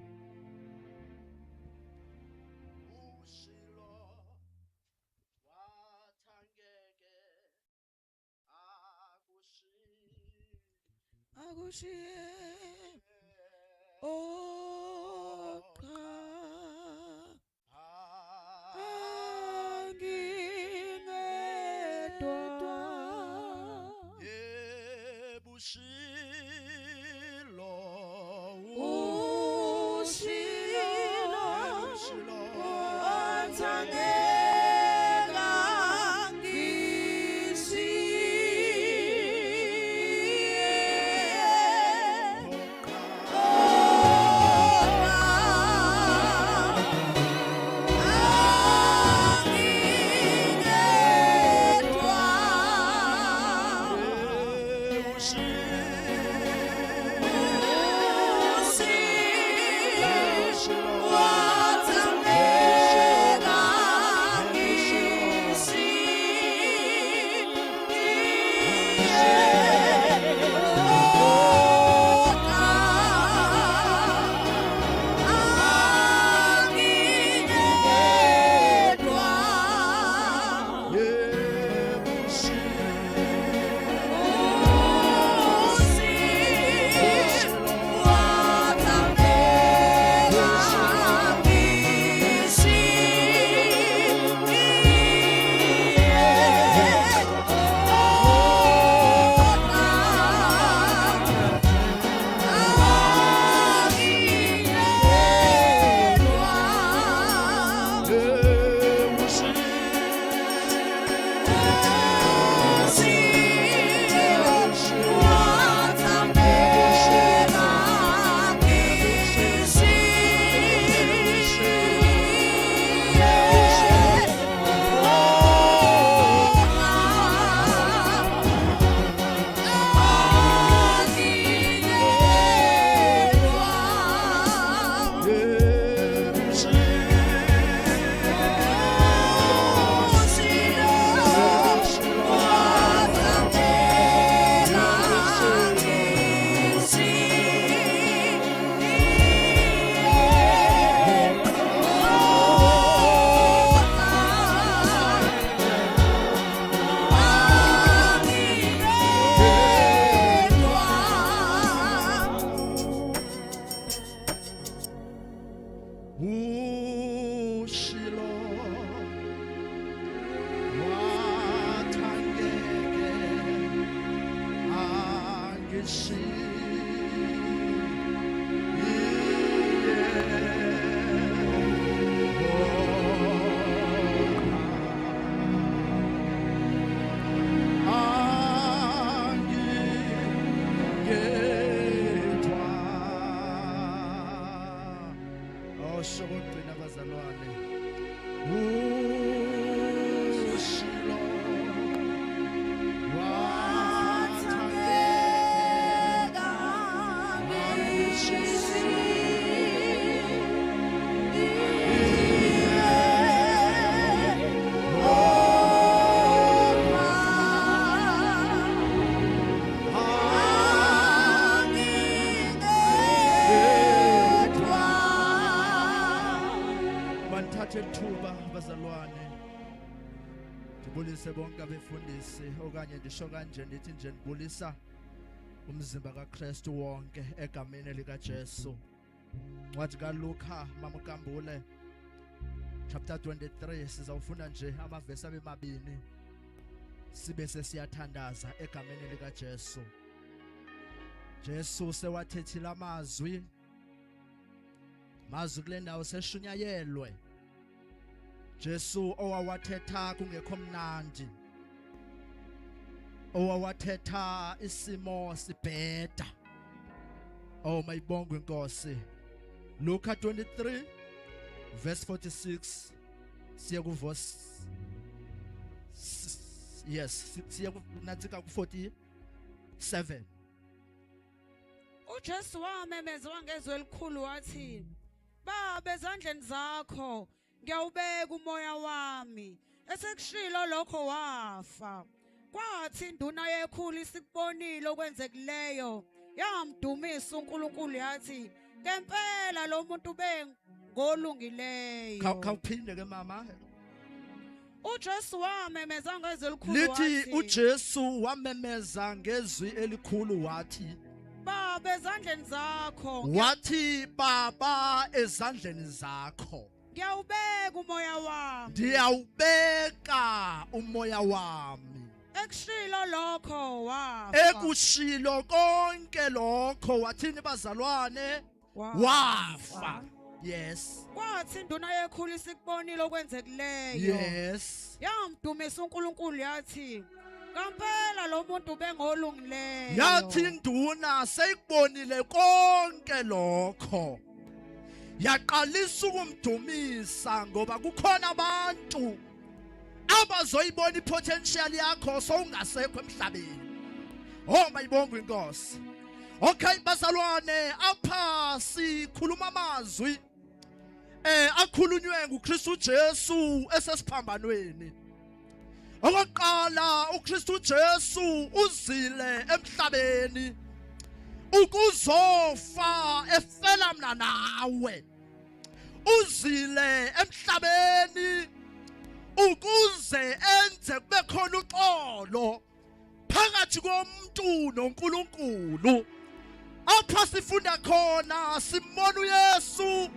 ushilo wathangeke akushiye oqa angingedwa ushilo wathangeka bazalwane ndibulise bonke abefundisi okanye ndisho kanje ndithi nje ndibulisa umzimba kaKristu wonke egameni likaJesu. Wathi kaLuka Mama Kambule chapter 23 sizawufunda nje amavesi abemabini sibe sesiyathandaza egameni likaJesu. Jesu sewathethile amazwi kule ndawo seshunyayelwe. Jesu owawathetha kungekho mnandi, owawathetha isimo sibheda. Oh mayibongwe inkosi. Luka 23 verse 46 siya ku verse siya natsika ku 47. uJesu wamemeza wangezwe elikhulu wathi, Baba, ezandleni zakho ngiyawubeka umoya wami. Esekushilo lokho wafa. Kwathi induna yekhulu isikubonile okwenzekileyo, yamdumisa uNkulunkulu yathi, ngempela lo muntu bengolungileyo. Khawuphinde ke mama. uJesu wamemeza ngezwi elikhulu Lithi wathi, uJesu wamemeza ngezwi elikhulu wathi, Baba, ezandleni zakho wathi Baba, ezandleni zakho ngiyawubeka umoya wami. ndiyawubeka umoya wami. Ekushilo lokho wafa. Ekushilo konke lokho wathini bazalwane? Wafa. Yes. Kwathi induna yekhulu isikubonile okwenzekileyo, Yes. yamdumisa uNkulunkulu yathi, ngempela lo muntu bengolungileyo. Yathi induna seyikubonile konke lokho, yaqalisa ukumdumisa ngoba kukhona abantu abazoyibona ipotential yakho sowungasekho emhlabeni. Oh mayibongwe inkosi. Okay bazalwane, apha sikhuluma amazwi akhulunywe nguKristu Jesu esesiphambanweni. Okokuqala, uKristu Jesu uzile emhlabeni ukuzofa efela mina nawe. Uzile emhlabeni ukuze enze kube khona uxolo phakathi komuntu noNkulunkulu. Apha sifunda khona simona uYesu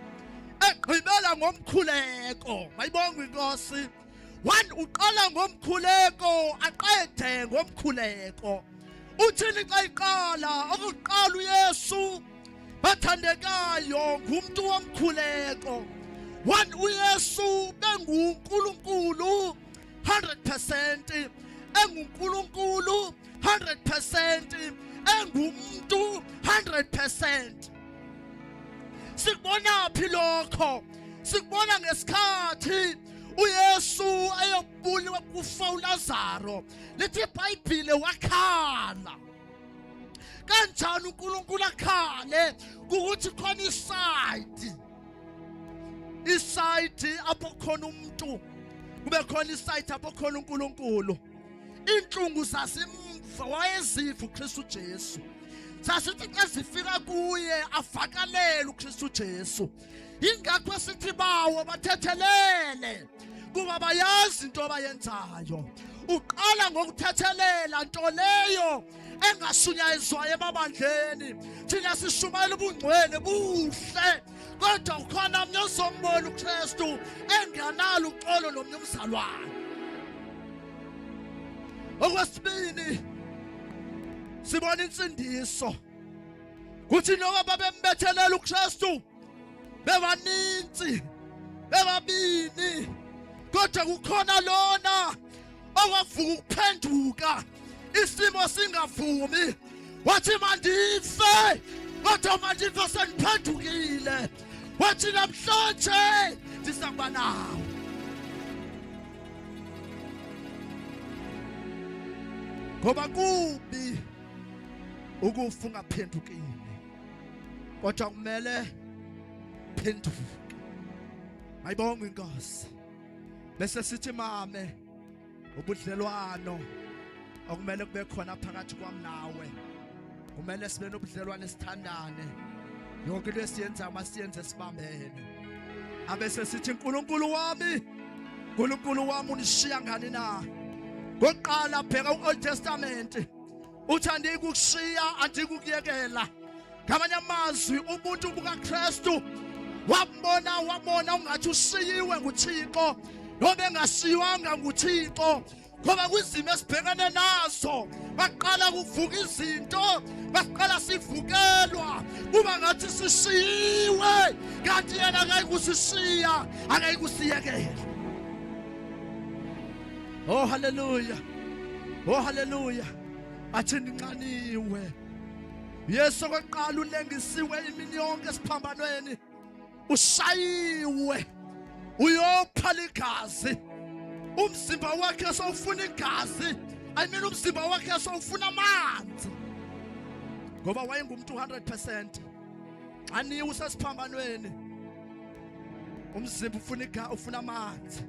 egqibela ngomkhuleko. Mayibongwe inkosi. Uqala ngomkhuleko aqede ngomkhuleko. Uthini xa iqala? Okokuqala uYesu bathandekayo ngumuntu womkhuleko. uYesu benguNkulunkulu 100%, enguNkulunkulu 100%, engumuntu 100%. Sikubona phi lokho? Sikubona ngesikhathi uYesu ayobula kufa uLazaro. Lithi iBhayibhile wakhala. Kanjani uNkulunkulu akhale? Ukuthi khona isayidi apho khona umuntu, kube khona isayidi apho khona uNkulunkulu. Inhlungu zasimva wayeziva uKristu Jesu. Sasithi xa zifika kuye avakalele uKristu Jesu. Ingakho sithi bawo bathethelele kuba bayazi into abayenzayo. Uqala ngokuthethelela nto leyo engasunyayizwayo emabandleni. Thina sishumayela ubungcwele buhle, kodwa ukhona omnye ozombona uKristu enganalo uxolo nomnye umzalwane. Okwesibini, sibona insindiso. Kuthi noba babembethelela uKristu bebaninzi, bebabini, kodwa kukhona lona owavuka ukuphenduka isimo singavumi. Wathi mandife, kodwa mandife sendiphendukile. Wathi namhlanje ndizakuba nawe. Ngoba kubi ukufa ungaphendukile, kodwa kumele phenduke. Ayibonge inkosi. Bese sithi mame, ubudlelwano okumele kube khona phakathi kwami nawe. Kumele sibe nobudlelwano sithandane. Yonke into esiyenza masiyenze sibambene. Abese sithi uNkulunkulu wami uNkulunkulu wami unishiya ngani na? Ngoqala bheka uOld Testament. Uthi andikukushiya andikukuyekela. Ngamanye amazwi umuntu bukaKristu wabona ungathi ushiyiwe nguThixo noma engashiywanga nguThixo. Ngoba kwizimo esibhekene nazo baqala kuvuka izinto, baqala sivukelwa kuba ngathi sishiyiwe, kanti yena akayikusishiya, akayikusiyekela. Oh hallelujah, oh hallelujah. Athi ninqaniwe. Yesu okokuqala ulengisiwe imini yonke esiphambanweni, ushayiwe, uyophala igazi. Umzimba wakhe sowufuna igazi, umzimba wakhe sowufuna amanzi. Ngoba wayengumuntu 100%. Aniwe usesiphambanweni, umzimba ufuna amanzi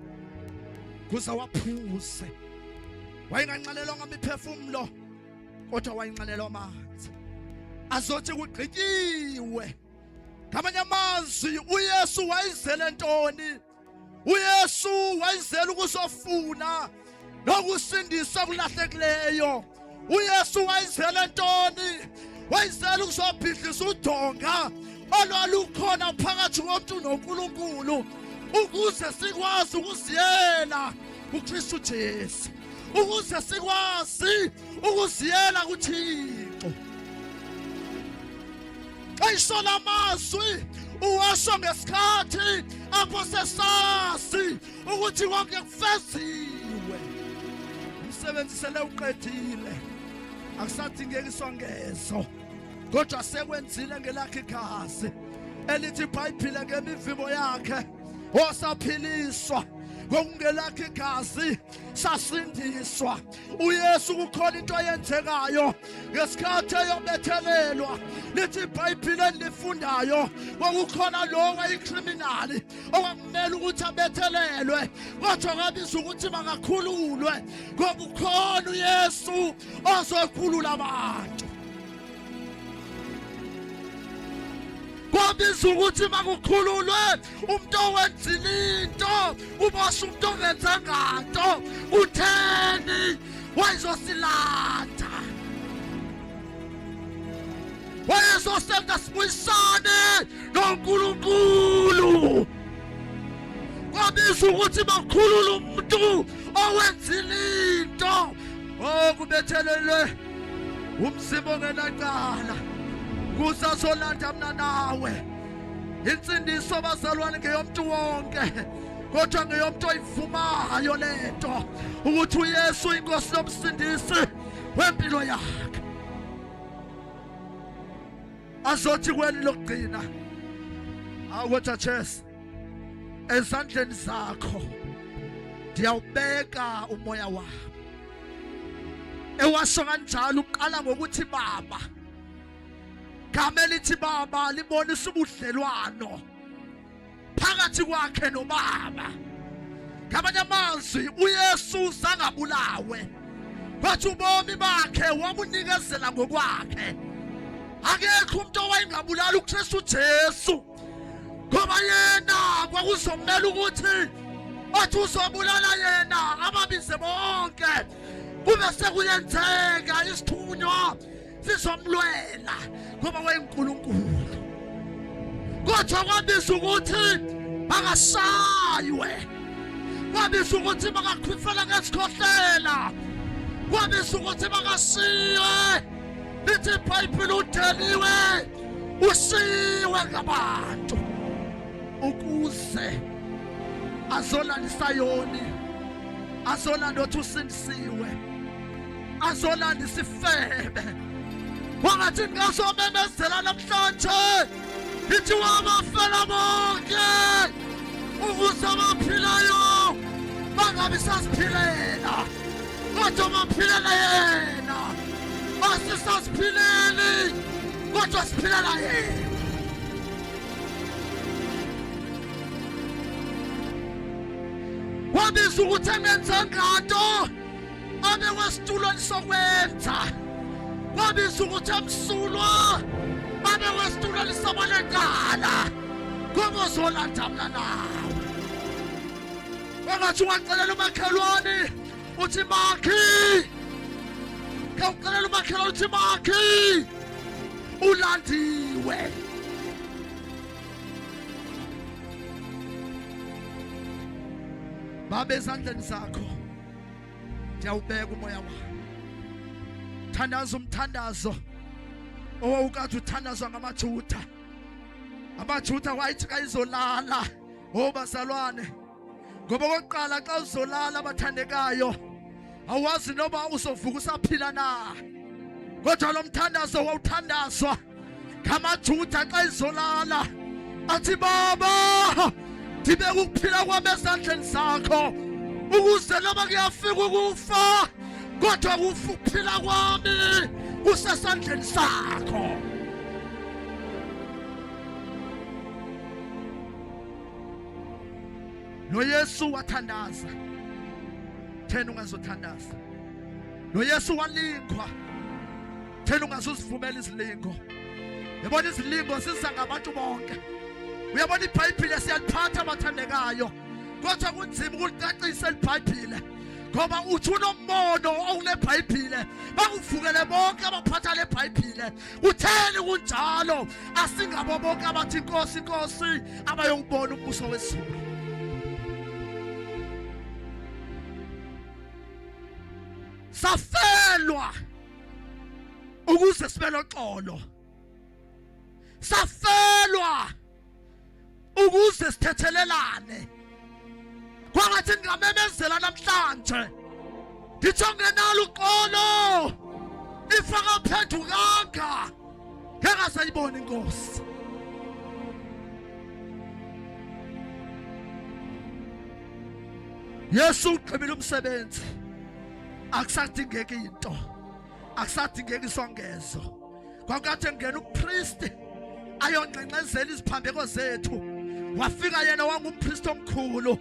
kuze waphuze. Wayenganqanelwa ngamiphefumulo kodwa wayenqanelwa amanzi. Azothi kugqityiwe. Ngamanye amazwi uYesu wayizele ntoni? uYesu wayizela ukuzofuna nokusindisa kulahlekileyo. uYesu wayizela ntoni? Wayizela ukuzobhidlisa udonga olwalukhona phakathi komuntu noNkulunkulu, ukuze sikwazi ukuziyela kuKristu Jesu, ukuze sikwazi ukuziyela kuThixo. Ayisho lamazwi uwasho ngesikhathi apho sesazi ukuthi konke kufeziwe. Umsebenzi sele uqedile, akusadingeki isongezo, kodwa sekwenzile ngelakhe igazi elithi iBhayibheli ngemivimbo yakhe osaphiliswa. Ngokungelakhe igazi sasindiswa. uYesu kukhona into ayenzekayo ngesikhathi eyobethelelwa. Lithi iBhayibheli elifundayo kwakukhona lo wayekriminali okwakumele ukuthi abethelelwe, kodwa kwabizwa ukuthi makakhululwe ngoba ukhona uYesu ozokhulula abantu. Kwabizwa ukuthi makukhululwe umuntu owenzile into, ubosha umuntu ongenzanga nto. Utheni wayezosilanda, wayezosenza sibuyisane noNkulunkulu. Kwabizwa ukuthi makukhulule umuntu owenzile into. Oh, kubethelelwe umzimba ongenaqala kuze azolanda mina nawe. Insindiso bazalwane ngeyomuntu wonke, kodwa ngeyomuntu oyivumayo lento ukuthi uYesu inkosi nomsindisi wempilo yakhe. Azothi kweli lokugcina, awetha chess ezandleni zakho ndiyawubeka umoya wami. Ewasho kanjalo uqala ngokuthi Baba. Igama elithi Baba libonisa ubudlelwano phakathi kwakhe noBaba. Ngamanye amazwi uYesu sangabulawe, kwathi ubomi bakhe wabunikezela ngokwakhe. Akekho umuntu owayengabulala uKristu Jesu, ngoba yena kwakuzomela ukuthi athi uzobulala yena ababize bonke. Kube sekuyenzeka isithunywa sizomlwela ngoba wayeNkulunkulu, kodwa kwabizwa ukuthi makashaywe, kwabizwa ukuthi makakhwifela ngesikhohlela, kwabizwa ukuthi makashiywe. Lithi iBhayibheli udeliwe, ushiwe ngabantu ukuze azolanda isayoni, azolanda othi usindisiwe, azolanda isifebe. Wangathi ngazomemezela namhlanje ithi wabafela bonke ukuze abaphilayo bangabi sasiphilela, kodwa baphilela yena. Asisasiphileli kodwa siphilela yena. Wabizwa ukuthi engenzanga nto, abe wesitulweni sokwenza. Wabizwa ukuthi amsulwa, abe wesitulweni sabanekala. Ngoba uzolanda mina nawe. Wangathi ungacelela umakhelwane uthi Makhi. Khawucelela umakhelwane uthi Makhi. Ulandiwe. Babe ezandleni zakho. Ndiyawubeka umoya wami. Thandaza umthandazo. Owawukade uthandazwa ngamaJuda. AmaJuda wayithi xa izolala, bazalwane, ngoba okokuqala xa uzolala abathandekayo awazi noba uzovuka usaphila na. Kodwa lo mthandazo wawuthandazwa ngamaJuda xa izolala, athi Baba, ndibeka ukuphila kwami ezandleni zakho, ukuze noma kuyafika ukufa kodwa ukuphila kwami kusesandleni sakho. noYesu wathandaza, thena ungazothandaza. noYesu walingwa, thena ungazozivumela izilingo. Uyabona izilingo siza ngabantu bonke. Uyabona iBhayibhile siyaliphatha abathandekayo, kodwa kunzima ukulicacisa iBhayibhile ngoba uthi unombono owule Bhayibhile, bakuvukele bonke abaphatha le Bhayibhile. Utheni kunjalo? Asingabo bonke abathi Nkosi Nkosi abayobona umbuso wezulu. Safelwa ukuze sibe loxolo. Safelwa ukuze sithethelelane. Kwangathi ngingamemezela namhlanje ndithi ngenalo uxolo ifaka phendukanga ngengasayibona inkosi. Yesu uqhubile umsebenzi. Akusadingeki into, akusadingeki isongezo. Kwakade ngena upriest ayongqengqezela iziphambeko zethu. Wafika yena wangumpriest omkhulu,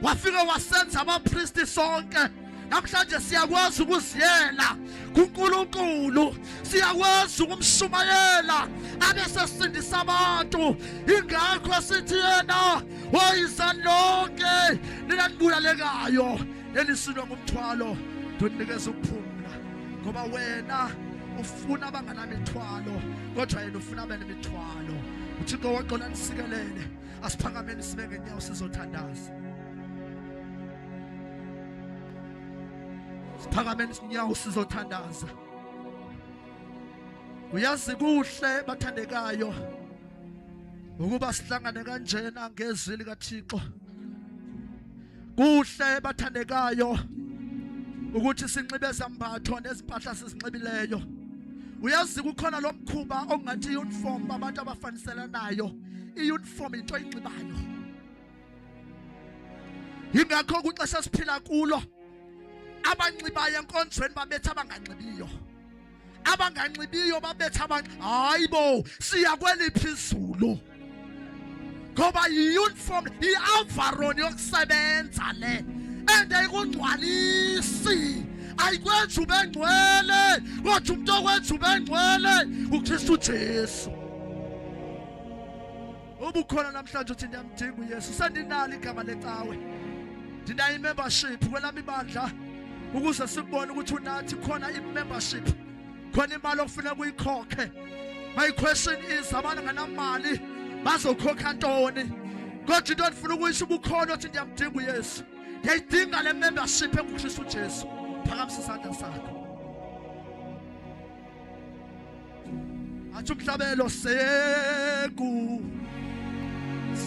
wafika wasenza abapriest sonke. Namhlanje siyakwazi ukuziyela kuNkulunkulu, siyakwazi ukumshumayela abesesindisa abantu. Ingakho sithi yena woyiza lonke linanibulalekayo elisinwa ngumthwalo ndinikeza ukuphumula, ngoba wena ufuna abanganamithwalo kodwa yena ufuna abanemithwalo. uThixo waqola nisikelele, asiphakameni sibe ngenyawo sizothandaza. Siphakameni inyawo sizothandaza. Uyazi kuhle bathandekayo ukuba sihlangane kanjena ngezwi likaThixo. Kuhle bathandekayo ukuthi sinxibe izambatho nezimpahla sizinxibileyo. Uyazi kukhona lo mkhuba ongathi uniform abantu abafaniselanayo. I-uniform into oyinxibayo. Yingakho kuxesha siphila kulo abanxibayo enkonzweni babetha abanganxibiyo. Abanganxibiyo babetha hayibo siya kweliphi izulu. Ngoba i-uniform i-avaroni yokusebenza le endayikungcwalisi ayikwenza ube ngcwele, kodwa umuntu okwenza ube ngcwele uKristu Jesu. Ubukhona namhlanje uthi ndiyamdinga uYesu, sendinalo igama lecawe, ndinayo i-membership kwelami ibandla ukuze sikubone ukuthi unathi khona i-membership, khona imali okufuneka uyikhokhe. My question is, abantu nganamali bazokhokha ntoni? Kodwa into endifuna ukuyisho ubukhona uthi ndiyamdinga uYesu, ndiyayidinga le membership enguKristu Jesu. Phakamisa isandla sakho. Athi umhlabelo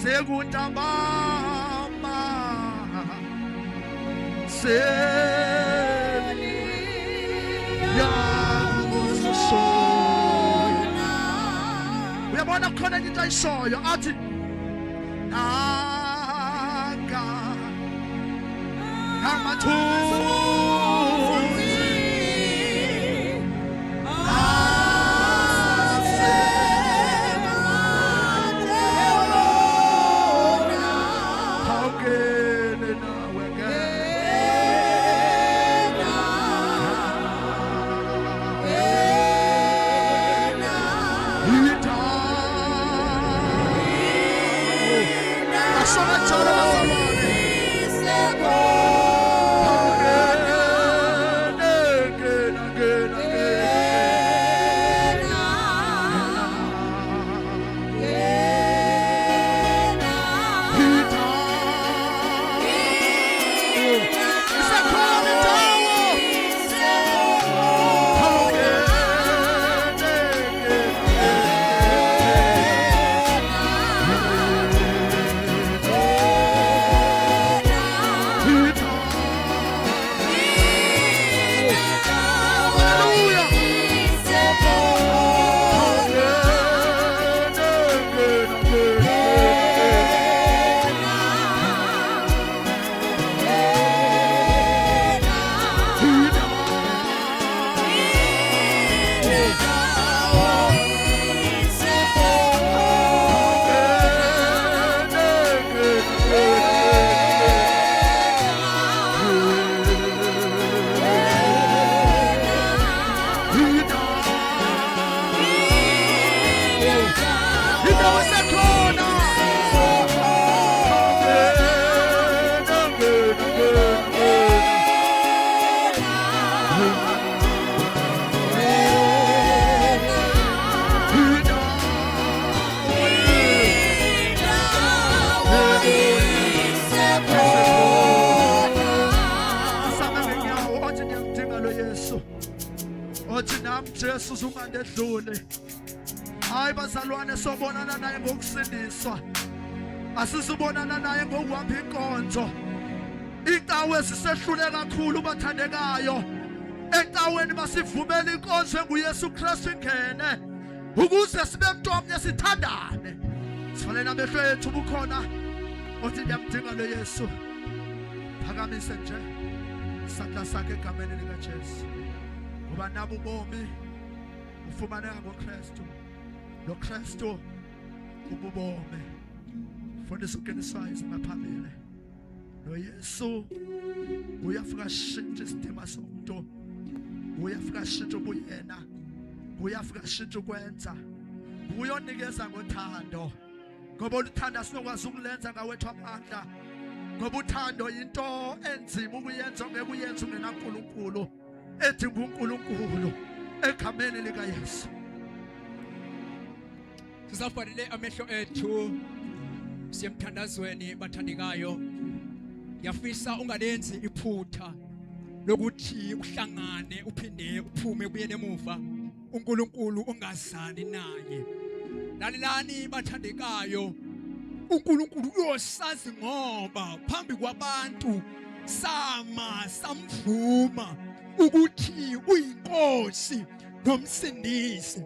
sekuntambama yakuzosona. Uyabona khona into ayishoyo athi nanga amathunzi awukele nawe ngena Jesu. Othi nami Jesu uzungandedlule. Hayi bazalwane sobonana naye ngokusindiswa. Asizubonana naye ngokuhamba inkonzo. Icawe sisehlule kakhulu bathandekayo. Ecaweni basivumela inkonzo enguYesu Kristu ingene. Ukuze sibe mntomnye sithandane. Sivalena amehlo ethu bukhona. Othi ndiyamdinga lo Yesu. Phakamise nje isandla sakhe egameni likaJesu. Ngoba nabo ubomi ufumaneka ngoKristu. Lo Kristu ububomi. Fundisa ukungeniswa izingaphambili. Lo Yesu uyafika shintsha isidima somuntu. Uyafika shintsha ubuyena. Uyafika shintsha ukwenza. Uyonikeza ngothando. Ngoba uthando asinokwazi ukulenza ngawethu amandla. Ngoba uthando into enzima ukuyenza ngeke uyenze ungenaNkulunkulu. Edinga uNkulunkulu egameni likaYesu. Sizafanele amehlo ethu siyemthandazweni bathandekayo. Yafisa ungalenzi iphutha lokuthi uhlangane uphinde uphume kuye emuva uNkulunkulu ongazani naye. Lalelani bathandekayo, uNkulunkulu uyosazi ngoba phambi kwabantu samvuma ukuthi uyinkosi nomsindisi.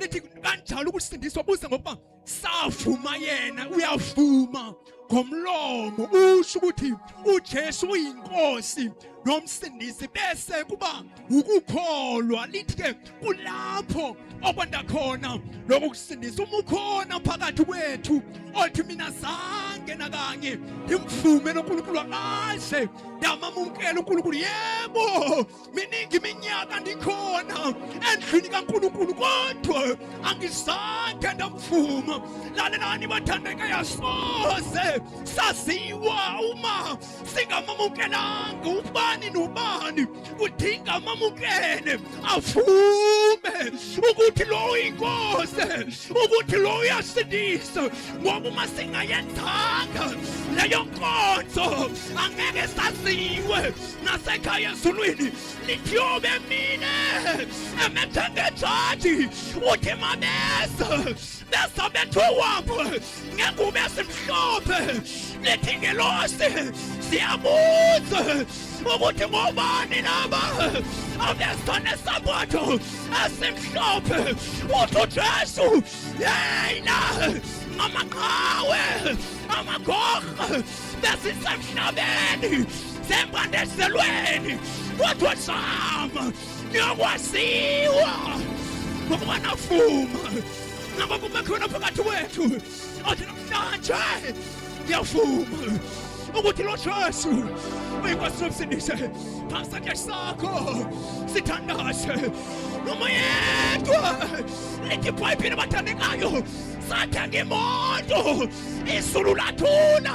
Lithi kanjalo ukusindiswa buze ngoba savuma yena uyavuma ngomlomo usho ukuthi uJesu uyinkosi nomsindisi bese kuba ukukholwa. Lithi ke kulapho okwanda khona lokusindisa. Uma ukhona phakathi kwethu othi mina zange nakanye ngimvume noNkulunkulu akahle ndamamukela uNkulunkulu, yebo miningi iminyaka ndikhona endlini kaNkulunkulu kodwa angizange ndamvuma. Lalelani bathandeka, yasoze saziwa uma singamamukelanga ubani nobani. Udinga amamukele avume ukuthi lo inkosi, ukuthi lo uyasindisa. Ngoba uma singayenzanga leyo nkonzo angeke saziwe nasekhaya ezulwini. Lithi yobe mine emethengejaji uthi mabeza besa bethuwapho ngengube simhlophe. Lithi ngelosi siyabuza ukuthi ngobani laba abesone sabatho esimhlophe. Uthi uJesu yena amaqhawe amagorha besisemhlabeni sembandezelweni kodwa sama niyokwaziwa ngoba nafuma. Ngaba kube khona phakathi wethu othi namhlanje ngiyavuma ukuthi lo Jesu uyinkosi nomsindisi. Phasakhe sakho sithandaze noma yedwa. Lithi iBhayibheli bathandekayo, sathenga imoto izulu lathula,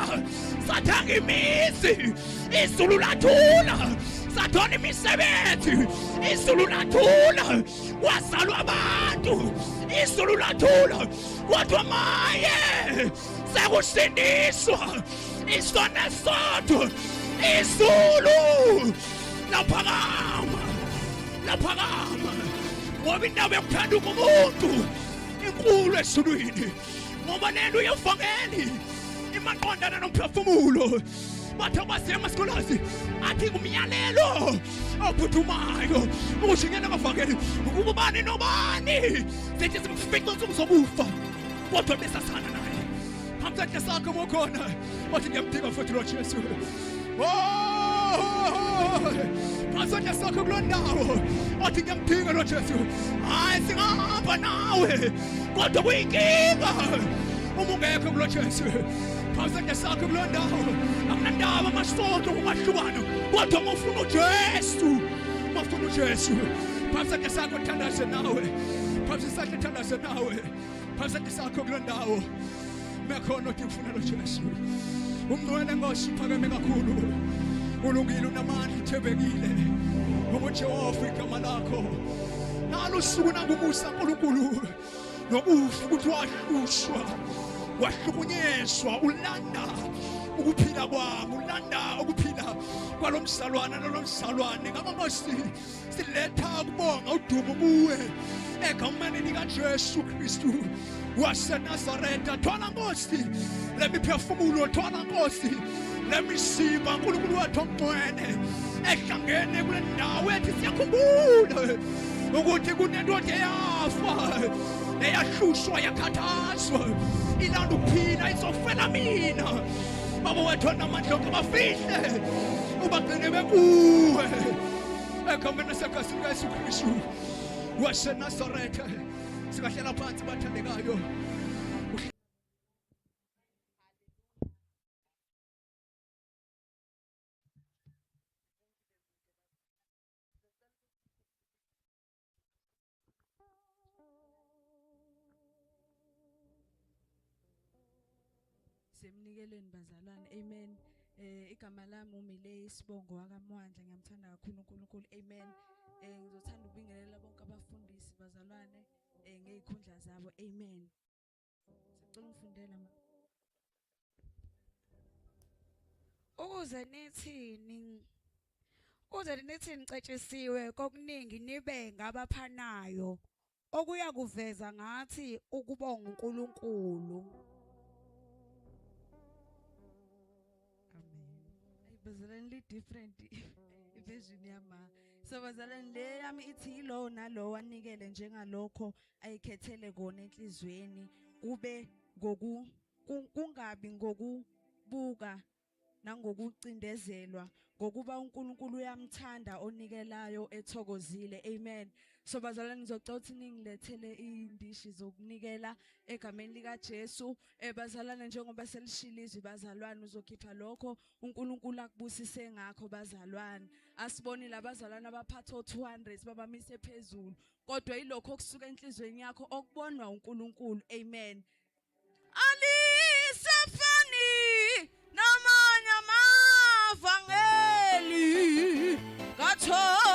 sathenga imizi izulu lathula, sathola imisebenzi izulu lathula, kwazalwa abantu izulu lathula. Kodwa maye sekusindiswa isona sodwa izulu laphakama, laphakama. Ngoba indawo yokuthanda umuntu inkulu ezulwini. Ngoba lento yevangeli imaqondana nomphefumulo. Bathe basema sikolazi athi kumyalelo ophuthumayo ukuthi ngene amavangeli ukubani nobani sithi simfike sokufa kodwa besasana naye. Phambi sakho mokhona bathi ngiyamdinga futhi lo Jesu. Phambi sakho kulondawo bathi ngiyamdinga lo Jesu. Hayi singahamba nawe kodwa kuyinkinga uma ungekho kulo Jesu. Phambi sakho kulondawo akunandaba amasonto kumahlukano kodwa ngofuna uJesu, ngofuna uJesu. Phambi sakho thandaze nawe, phambi sakho thandaze nawe, phambi sakho kulondawo mekhona ukuthi ufuna lo Jesu. Ungcwele Nkosi phakeme kakhulu, ulungile unamandla uthembekile ngoba Jehova igama lakho. Nalo usuku nangumusa uNkulunkulu nokufa ukuthi wahlushwa wahlukunyezwa ulanda ukuphila kwami ulanda ukuphila kwalomsalwana nolomsalwane ngamamasi siletha kubonga udumo kuwe egameni likaJesu Kristu waseNazaretha thwala Nkosi lemiphefumulo thwala Nkosi lemisipha uNkulunkulu wethu omncwene ehlangene kule ndawo ethi siyakhumbula ukuthi kunendoda eyafa eyahlushwa yakhathazwa ilanda ukuphila izofela mina baba wethu namandla onke bafihle ubagcine bekuwe egameni likaJesu Kristu waseNazaretha singahlela phansi bathandekayo. Semnikeleni bazalwane, amen. Igama lami uMile Sibongo wakamwandla, ngiyamthanda kakhulu uNkulunkulu, amen. Ngizothanda ukubingelela bonke abafundisi bazalwane ngezikhundla zabo, amen. Sicela ungifundela ukuze nithi nicetshisiwe kokuningi nibe ngabaphanayo okuya kuveza ngathi ukubonga uNkulunkulu. Bazalwane different version yama. So bazalwane le yami ithi lo nalo wanikele njengalokho ayikhethele kona enhlizweni kube kungabi ngokubuka nangokucindezelwa ngokuba uNkulunkulu uyamthanda onikelayo ethokozile, amen. So bazalwane ngizocela ukuthi ningilethele indishi zokunikela egameni likaJesu. Bazalwane njengoba selishilizwe bazalwane uzokhipha lokho uNkulunkulu akubusise ngakho bazalwane. Asiboni labazalwane abaphatha 200 babamise phezulu kodwa ilokho okusuka enhlizweni yakho okubonwa uNkulunkulu, amen. Alisefani namanye amavangeli katho